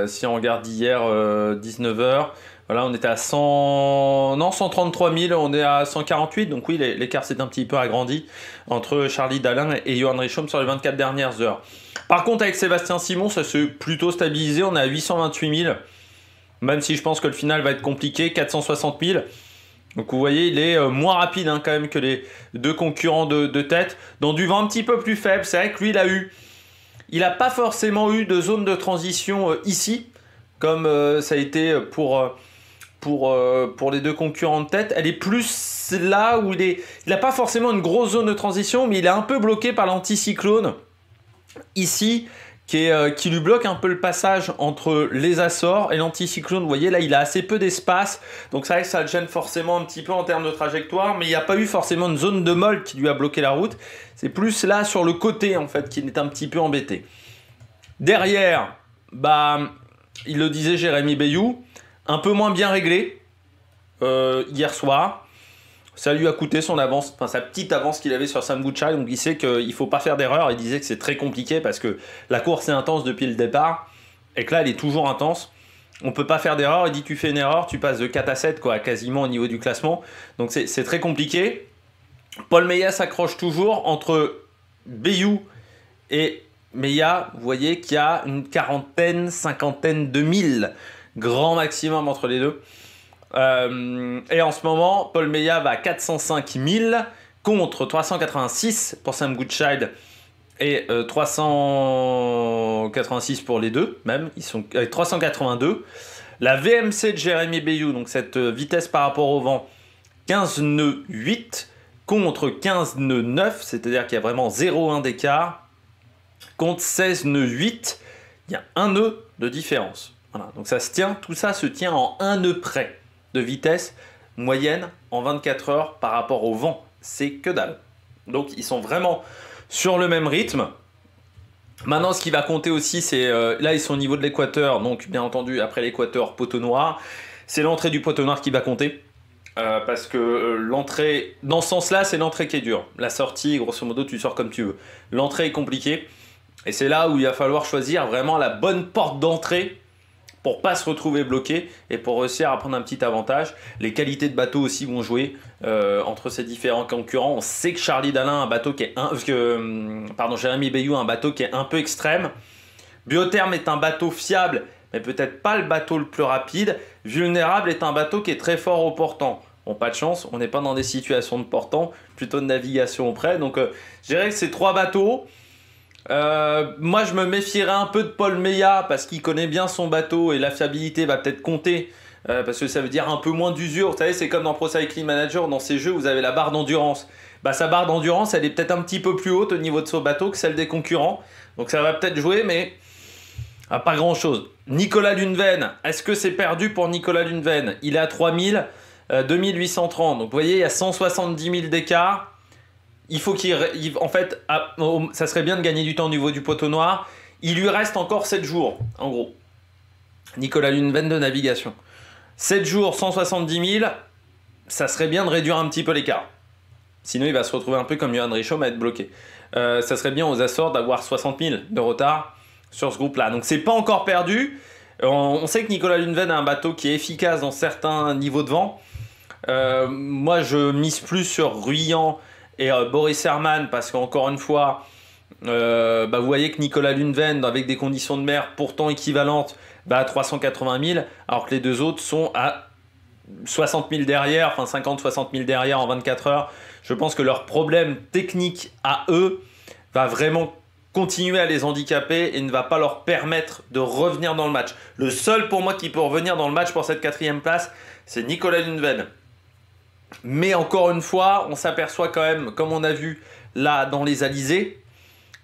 [SPEAKER 1] Si on regarde hier, 19h. Voilà, on était à 133 000, on est à 148, donc oui, l'écart s'est un petit peu agrandi entre Charlie Dalin et Johan Richomme sur les 24 dernières heures. Par contre, avec Sébastien Simon, ça s'est plutôt stabilisé, on est à 828 000, même si je pense que le final va être compliqué, 460 000. Donc vous voyez, il est moins rapide hein, quand même que les deux concurrents de tête, dans du vent un petit peu plus faible. C'est vrai que lui, il n'a pas forcément eu de zone de transition ici, comme ça a été pour les deux concurrents de tête. Elle est plus là où il n'a pas forcément une grosse zone de transition, mais il est un peu bloqué par l'anticyclone ici, qui lui bloque un peu le passage entre les Açores et l'anticyclone. Vous voyez, là, il a assez peu d'espace, donc c'est vrai que ça le gêne forcément un petit peu en termes de trajectoire, mais il n'y a pas eu forcément une zone de molle qui lui a bloqué la route. C'est plus là, sur le côté, en fait, qu'il est un petit peu embêté. Derrière, il le disait Jérémy Bayou, un peu moins bien réglé hier soir. Ça lui a coûté son avance, enfin sa petite avance qu'il avait sur Sam Goodchild, donc il sait qu'il ne faut pas faire d'erreur. Il disait que c'est très compliqué parce que la course est intense depuis le départ et que là elle est toujours intense. On ne peut pas faire d'erreur. Il dit tu fais une erreur, tu passes de 4 à 7 quoi, quasiment au niveau du classement. Donc c'est très compliqué. Paul Meillat s'accroche toujours entre Bayou et Meillat. Vous voyez qu'il y a une quarantaine, cinquantaine de milles, grand maximum entre les deux. Et en ce moment, Paul Meillat va à 405 000 contre 386 pour Sam Goodchild et 386 pour les deux, même. Ils sont 382. La VMC de Jérémy Bayou, donc cette vitesse par rapport au vent, 15 nœuds 8 contre 15 nœuds 9, c'est-à-dire qu'il y a vraiment 0,1 d'écart, contre 16 nœuds 8, il y a un nœud de différence. Voilà, donc ça se tient, tout ça se tient en un nœud près de vitesse moyenne en 24 heures par rapport au vent. C'est que dalle. Donc ils sont vraiment sur le même rythme. Maintenant, ce qui va compter aussi, c'est là ils sont au niveau de l'équateur, donc bien entendu après l'équateur poteau noir, c'est l'entrée du poteau noir qui va compter. Parce que l'entrée, dans ce sens-là, c'est l'entrée qui est dure. La sortie, grosso modo, tu sors comme tu veux. L'entrée est compliquée. Et c'est là où il va falloir choisir vraiment la bonne porte d'entrée pour pas se retrouver bloqué et pour réussir à prendre un petit avantage. Les qualités de bateau aussi vont jouer entre ces différents concurrents. On sait que Charlie Dalin a un bateau qui est Jérémy Bayou a un bateau qui est un peu extrême. Biotherme est un bateau fiable, mais peut-être pas le bateau le plus rapide. Vulnérable est un bateau qui est très fort au portant. Bon, pas de chance, on n'est pas dans des situations de portant, plutôt de navigation auprès. Donc, je dirais que ces trois bateaux. Moi je me méfierais un peu de Paul Meillat parce qu'il connaît bien son bateau et la fiabilité va peut-être compter parce que ça veut dire un peu moins d'usure. Vous savez, c'est comme dans Pro Cycling Manager, dans ces jeux vous avez la barre d'endurance. Sa barre d'endurance elle est peut-être un petit peu plus haute au niveau de son bateau que celle des concurrents, donc ça va peut-être jouer, mais pas grand chose. Nicolas Luneven, est-ce que c'est perdu pour Nicolas Luneven? Il est à 3000, 2830, donc vous voyez il y a 170 000 d'écart. Il faut en fait, ça serait bien de gagner du temps au niveau du poteau noir. Il lui reste encore 7 jours, en gros. Nicolas Luneven de navigation. 7 jours, 170 000, ça serait bien de réduire un petit peu l'écart. Sinon, il va se retrouver un peu comme Johan Richomme à être bloqué. Ça serait bien aux Açores d'avoir 60 000 de retard sur ce groupe-là. Donc, c'est pas encore perdu. On sait que Nicolas Luneven a un bateau qui est efficace dans certains niveaux de vent. Moi, je mise plus sur Ruyant et Boris Herman parce qu'encore une fois vous voyez que Nicolas Luneven avec des conditions de mer pourtant équivalentes à 380 000 alors que les deux autres sont à 60 000 derrière, enfin 50-60 000 derrière en 24 heures. Je pense que leur problème technique à eux va vraiment continuer à les handicaper et ne va pas leur permettre de revenir dans le match. Le seul pour moi qui peut revenir dans le match pour cette 4e place, c'est Nicolas Luneven. Mais encore une fois, on s'aperçoit quand même, comme on a vu là dans les alizés,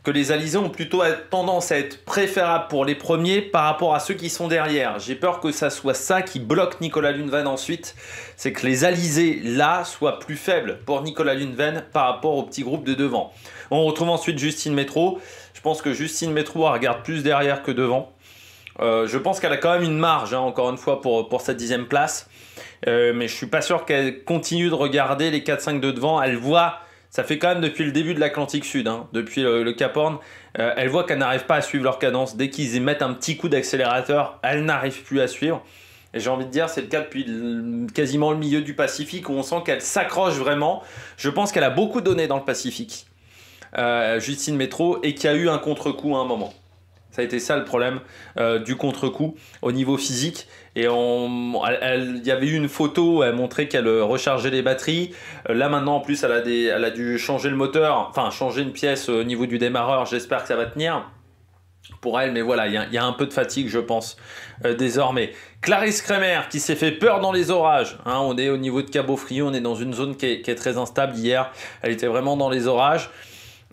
[SPEAKER 1] que les alizés ont plutôt tendance à être préférables pour les premiers par rapport à ceux qui sont derrière. J'ai peur que ça soit ça qui bloque Nicolas Luneven ensuite, c'est que les alizés là soient plus faibles pour Nicolas Luneven par rapport au petit groupe de devant. On retrouve ensuite Justine Métro. Je pense que Justine Métro regarde plus derrière que devant. Je pense qu'elle a quand même une marge, encore une fois, pour cette 10e place. Mais je ne suis pas sûr qu'elle continue de regarder les 4-5 de devant. Elle voit, ça fait quand même depuis le début de l'Atlantique Sud, depuis le Cap Horn, elle voit qu'elle n'arrive pas à suivre leur cadence. Dès qu'ils y mettent un petit coup d'accélérateur, elle n'arrive plus à suivre. Et j'ai envie de dire, c'est le cas depuis quasiment le milieu du Pacifique où on sent qu'elle s'accroche vraiment. Je pense qu'elle a beaucoup donné dans le Pacifique, Justine Métro, et qu'il y a eu un contre-coup à un moment. Ça a été ça le problème du contre-coup au niveau physique. Et il y avait eu une photo où elle montrait qu'elle rechargeait les batteries. Là maintenant en plus elle a dû changer le moteur, enfin changer une pièce au niveau du démarreur. J'espère que ça va tenir pour elle. Mais voilà, il y a un peu de fatigue je pense désormais. Clarisse Kremer qui s'est fait peur dans les orages. On est au niveau de Cabo Frio, on est dans une zone qui est très instable. Hier elle était vraiment dans les orages.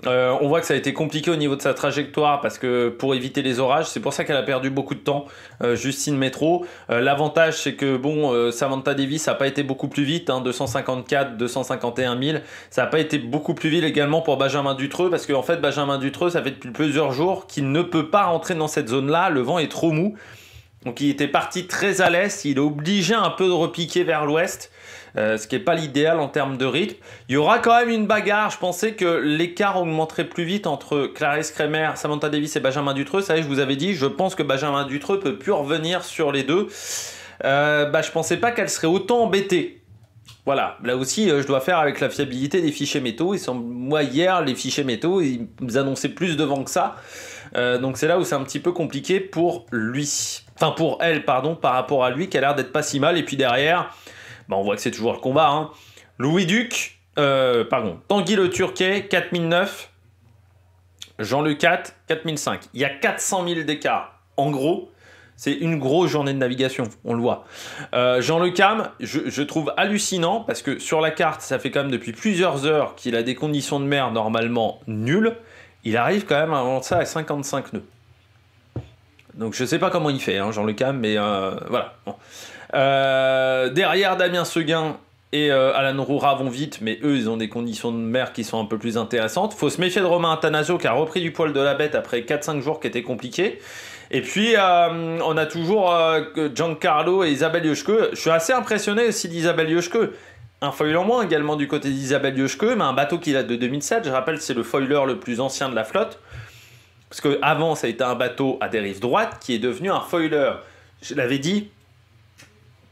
[SPEAKER 1] On voit que ça a été compliqué au niveau de sa trajectoire parce que pour éviter les orages, c'est pour ça qu'elle a perdu beaucoup de temps, Justine Métro. L'avantage, c'est que bon, Samantha Davis n'a pas été beaucoup plus vite, hein, 254, 251 000. Ça n'a pas été beaucoup plus vite également pour Benjamin Dutreux parce qu'en fait, Benjamin Dutreux, ça fait depuis plusieurs jours qu'il ne peut pas rentrer dans cette zone-là. Le vent est trop mou. Donc il était parti très à l'est, il est obligé un peu de repiquer vers l'ouest, ce qui n'est pas l'idéal en termes de rythme. Il y aura quand même une bagarre, je pensais que l'écart augmenterait plus vite entre Clarisse Kremer, Samantha Davis et Benjamin Dutreux. Ça y est, je vous avais dit, je pense que Benjamin Dutreux peut plus revenir sur les deux. Je pensais pas qu'elle serait autant embêtée. Voilà, là aussi, je dois faire avec la fiabilité des fichiers métaux. Moi, hier, les fichiers métaux, ils nous annonçaient plus de vent que ça. Donc c'est là où c'est un petit peu compliqué pour lui. Enfin, pour elle, pardon, par rapport à lui, qui a l'air d'être pas si mal. Et puis derrière, on voit que c'est toujours le combat. Hein. Louis Duc, Tanguy Le Turquet, 4009. Jean-Luc 4, 4005. Il y a 400 000 d'écart. En gros, c'est une grosse journée de navigation, on le voit. Jean Le Cam, je trouve hallucinant parce que sur la carte, ça fait quand même depuis plusieurs heures qu'il a des conditions de mer normalement nulles. Il arrive quand même à avancer à 55 nœuds. Donc je ne sais pas comment il fait, hein, Jean Le Cam, mais voilà. Bon. Derrière, Damien Seguin et Alan Roura vont vite, mais eux, ils ont des conditions de mer qui sont un peu plus intéressantes. Il faut se méfier de Romain Attanasio qui a repris du poil de la bête après 4-5 jours qui étaient compliqués. Et puis, on a toujours Giancarlo et Isabelle Yoshke. Je suis assez impressionné aussi d'Isabelle Yoshke. Un foiler en moins également du côté d'Isabelle Yoshke, mais un bateau qui date de 2007. Je rappelle, c'est le foiler le plus ancien de la flotte. Parce qu'avant, ça a été un bateau à dérive droite qui est devenu un foiler. Je l'avais dit,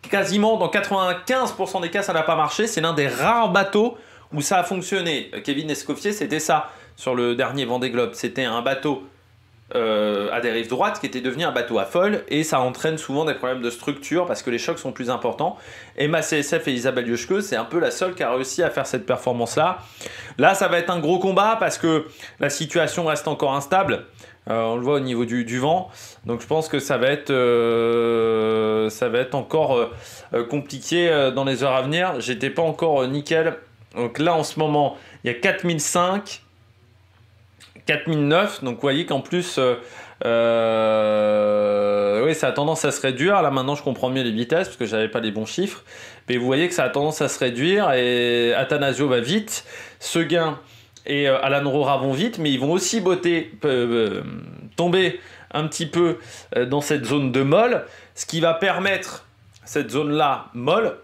[SPEAKER 1] quasiment dans 95% des cas, ça n'a pas marché. C'est l'un des rares bateaux où ça a fonctionné. Kevin Escoffier, c'était ça sur le dernier Vendée Globe. C'était un bateau à dérive droite qui était devenu un bateau à foil et ça entraîne souvent des problèmes de structure parce que les chocs sont plus importants. Emma CSF et Isabelle Yoshke, c'est un peu la seule qui a réussi à faire cette performance là. Là ça va être un gros combat parce que la situation reste encore instable, on le voit au niveau du vent, donc je pense que ça va être encore compliqué dans les heures à venir. J'étais pas encore nickel, donc là en ce moment il y a 4005, 4009, donc vous voyez qu'en plus oui, ça a tendance à se réduire. Là maintenant je comprends mieux les vitesses parce que j'avais pas les bons chiffres, mais vous voyez que ça a tendance à se réduire et Attanasio va vite, Seguin et Alan Roura vont vite, mais ils vont aussi tomber un petit peu dans cette zone de molle, ce qui va permettre cette zone là molle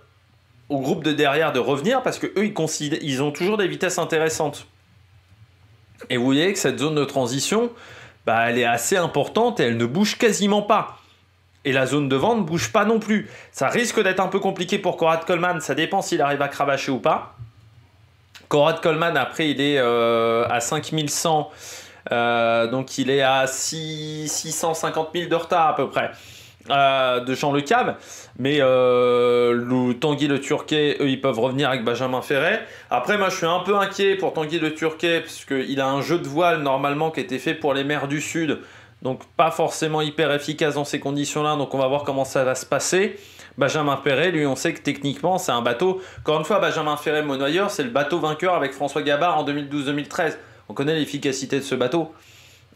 [SPEAKER 1] au groupe de derrière de revenir parce que eux ils ont toujours des vitesses intéressantes. Et vous voyez que cette zone de transition, elle est assez importante et elle ne bouge quasiment pas. Et la zone de vent ne bouge pas non plus. Ça risque d'être un peu compliqué pour Conrad Coleman, ça dépend s'il arrive à cravacher ou pas. Conrad Coleman, après, il est à 5100, donc il est à 650 000 de retard à peu près. De Jean Le Cam, mais Tanguy Le Turquet, eux ils peuvent revenir avec Benjamin Ferret. Après moi je suis un peu inquiet pour Tanguy Le Turquet parce qu'il a un jeu de voile normalement qui était fait pour les mers du sud, donc pas forcément hyper efficace dans ces conditions là, donc on va voir comment ça va se passer. Benjamin Ferret, lui on sait que techniquement c'est un bateau, encore une fois Benjamin Ferret monoyeur, c'est le bateau vainqueur avec François Gabard en 2012-2013, on connaît l'efficacité de ce bateau.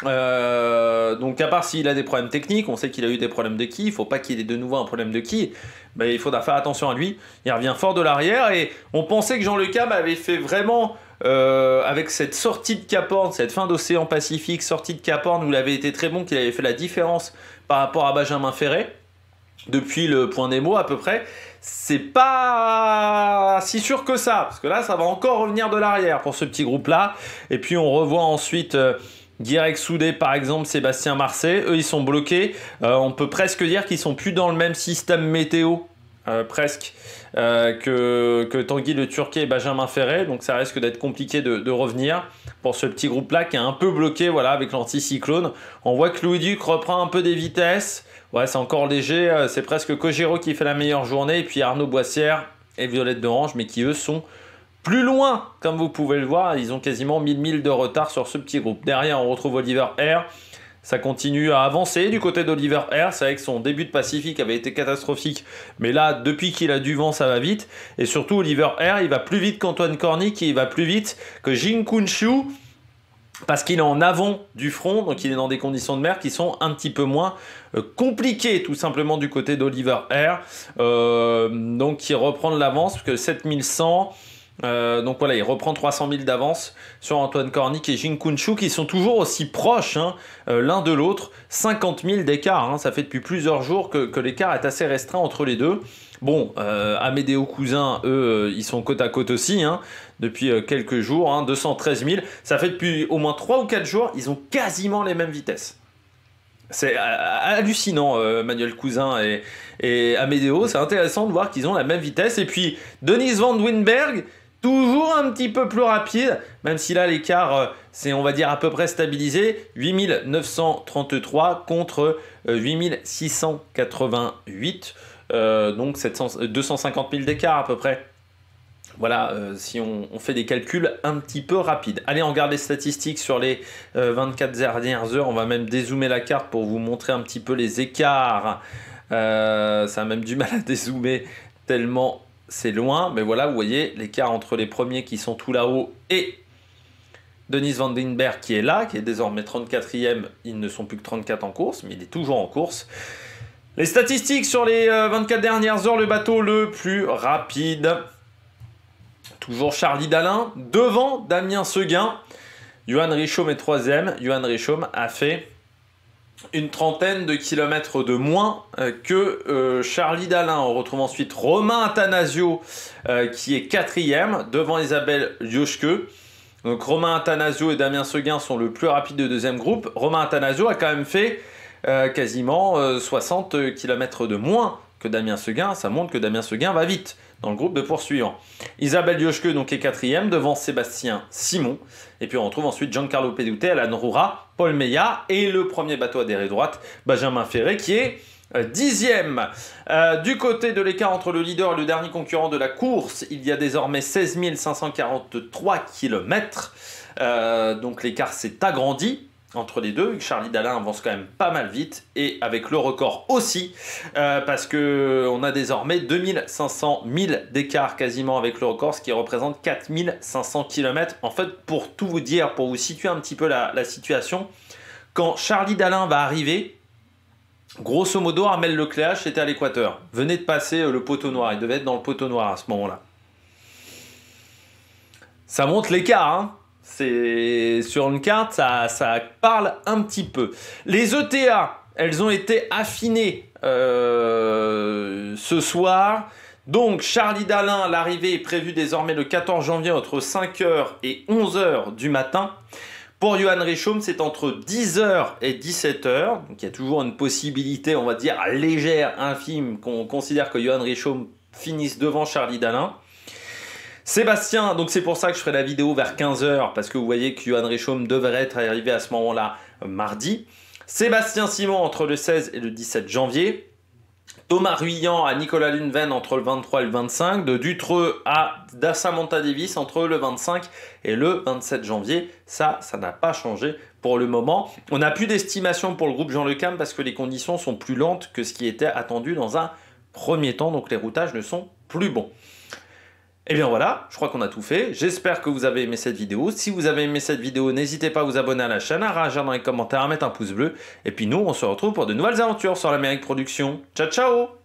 [SPEAKER 1] Donc à part s'il a des problèmes techniques, on sait qu'il a eu des problèmes de quille, il ne faut pas qu'il ait de nouveau un problème de quille, il faudra faire attention à lui, il revient fort de l'arrière et on pensait que Jean Le Cam avait fait vraiment avec cette sortie de Cap Horn, cette fin d'Océan Pacifique, sortie de Cap Horn où il avait été très bon, qu'il avait fait la différence par rapport à Benjamin Ferret depuis le point Nemo à peu près. C'est pas si sûr que ça, parce que là ça va encore revenir de l'arrière pour ce petit groupe là, et puis on revoit ensuite Guirec Soudé par exemple, Sébastien Marseille, eux ils sont bloqués, on peut presque dire qu'ils sont plus dans le même système météo presque que Tanguy Le Turquet et Benjamin Ferret, donc ça risque d'être compliqué de revenir pour ce petit groupe là qui est un peu bloqué, voilà, avec l'anticyclone. On voit que Louis Duc reprend un peu des vitesses, ouais c'est encore léger, c'est presque Kojiro qui fait la meilleure journée, et puis Arnaud Boissière et Violette d'Orange, mais qui eux sont plus loin, comme vous pouvez le voir, ils ont quasiment 1000 milles de retard sur ce petit groupe. Derrière, on retrouve Oliver Air. Ça continue à avancer du côté d'Oliver Air. C'est vrai que son début de Pacifique avait été catastrophique. Mais là, depuis qu'il a du vent, ça va vite. Et surtout, Oliver Air, il va plus vite qu'Antoine Cornic et il va plus vite que Jing Kunshu. parce qu'il est en avant du front, donc il est dans des conditions de mer qui sont un petit peu moins compliquées, tout simplement du côté d'Oliver Air. Donc il reprend de l'avance, parce que 7100... donc voilà, il reprend 300 000 d'avance sur Antoine Kornik et Jin Kunshu qui sont toujours aussi proches l'un de l'autre, 50 000 d'écart, ça fait depuis plusieurs jours que l'écart est assez restreint entre les deux. Bon, Amedeo Cousin, eux, ils sont côte à côte aussi, depuis quelques jours, 213 000, ça fait depuis au moins 3 ou 4 jours, ils ont quasiment les mêmes vitesses. C'est hallucinant, Manuel Cousin et Amedeo, c'est intéressant de voir qu'ils ont la même vitesse. Et puis, Dennis Van Winberg, toujours un petit peu plus rapide, même si là l'écart c'est, on va dire, à peu près stabilisé. 8933 contre 8688, donc 250 000 d'écart à peu près. Voilà, si on fait des calculs un petit peu rapides. Allez, on regarde les statistiques sur les 24 dernières heures. On va même dézoomer la carte pour vous montrer un petit peu les écarts. Ça a même du mal à dézoomer tellement c'est loin. Mais voilà, vous voyez l'écart entre les premiers qui sont tout là-haut et Dennis Van Winberg qui est là, qui est désormais 34e. Ils ne sont plus que 34 en course, mais il est toujours en course. Les statistiques sur les 24 dernières heures, le bateau le plus rapide. Toujours Charlie Dalin, devant Damien Seguin. Johan Richomme est 3e. Johan Richomme a fait une trentaine de kilomètres de moins que Charlie Dalin. On retrouve ensuite Romain Attanasio qui est 4e, devant Isabelle Liochke. Donc Romain Attanasio et Damien Seguin sont le plus rapide de deuxième groupe. Romain Attanasio a quand même fait quasiment 60 km de moins que Damien Seguin. Ça montre que Damien Seguin va vite dans le groupe de poursuivants. Isabelle Liochke donc est 4e, devant Sébastien Simon. Et puis on retrouve ensuite Giancarlo Pedute, Alan Roura, Paul Meillat et le premier bateau adhéré droite, Benjamin Ferré, qui est 10e. Du côté de l'écart entre le leader et le dernier concurrent de la course, il y a désormais 16 543 km. Donc l'écart s'est agrandi entre les deux. Charlie Dalin avance quand même pas mal vite, et avec le record aussi, parce qu'on a désormais 2500 000 d'écart quasiment avec le record, ce qui représente 4500 km. En fait, pour tout vous dire, pour vous situer un petit peu la situation, quand Charlie Dalin va arriver, grosso modo, Armel Lecléache était à l'équateur. Venait de passer le poteau noir, il devait être dans le poteau noir à ce moment-là. Ça montre l'écart, C'est sur une carte, ça parle un petit peu. Les ETA, elles ont été affinées ce soir. Donc Charlie Dalin, l'arrivée est prévue désormais le 14 janvier entre 5h et 11h du matin. Pour Johan Richomme, c'est entre 10h et 17h. Donc il y a toujours une possibilité, on va dire, légère, infime, qu'on considère que Johan Richomme finisse devant Charlie Dalin. Sébastien, donc c'est pour ça que je ferai la vidéo vers 15h, parce que vous voyez que Johan Richomme devrait être arrivé à ce moment-là mardi. Sébastien Simon entre le 16 et le 17 janvier. Thomas Ruyant à Nicolas Lunven entre le 23 et le 25. De Dutreux à Samantha Davis entre le 25 et le 27 janvier. Ça n'a pas changé pour le moment. On n'a plus d'estimation pour le groupe Jean Le Cam parce que les conditions sont plus lentes que ce qui était attendu dans un premier temps. Donc les routages ne sont plus bons. Et bien voilà, je crois qu'on a tout fait. J'espère que vous avez aimé cette vidéo. Si vous avez aimé cette vidéo, n'hésitez pas à vous abonner à la chaîne, à réagir dans les commentaires, à mettre un pouce bleu. Et puis nous, on se retrouve pour de nouvelles aventures sur l'Amérique Production. Ciao, ciao!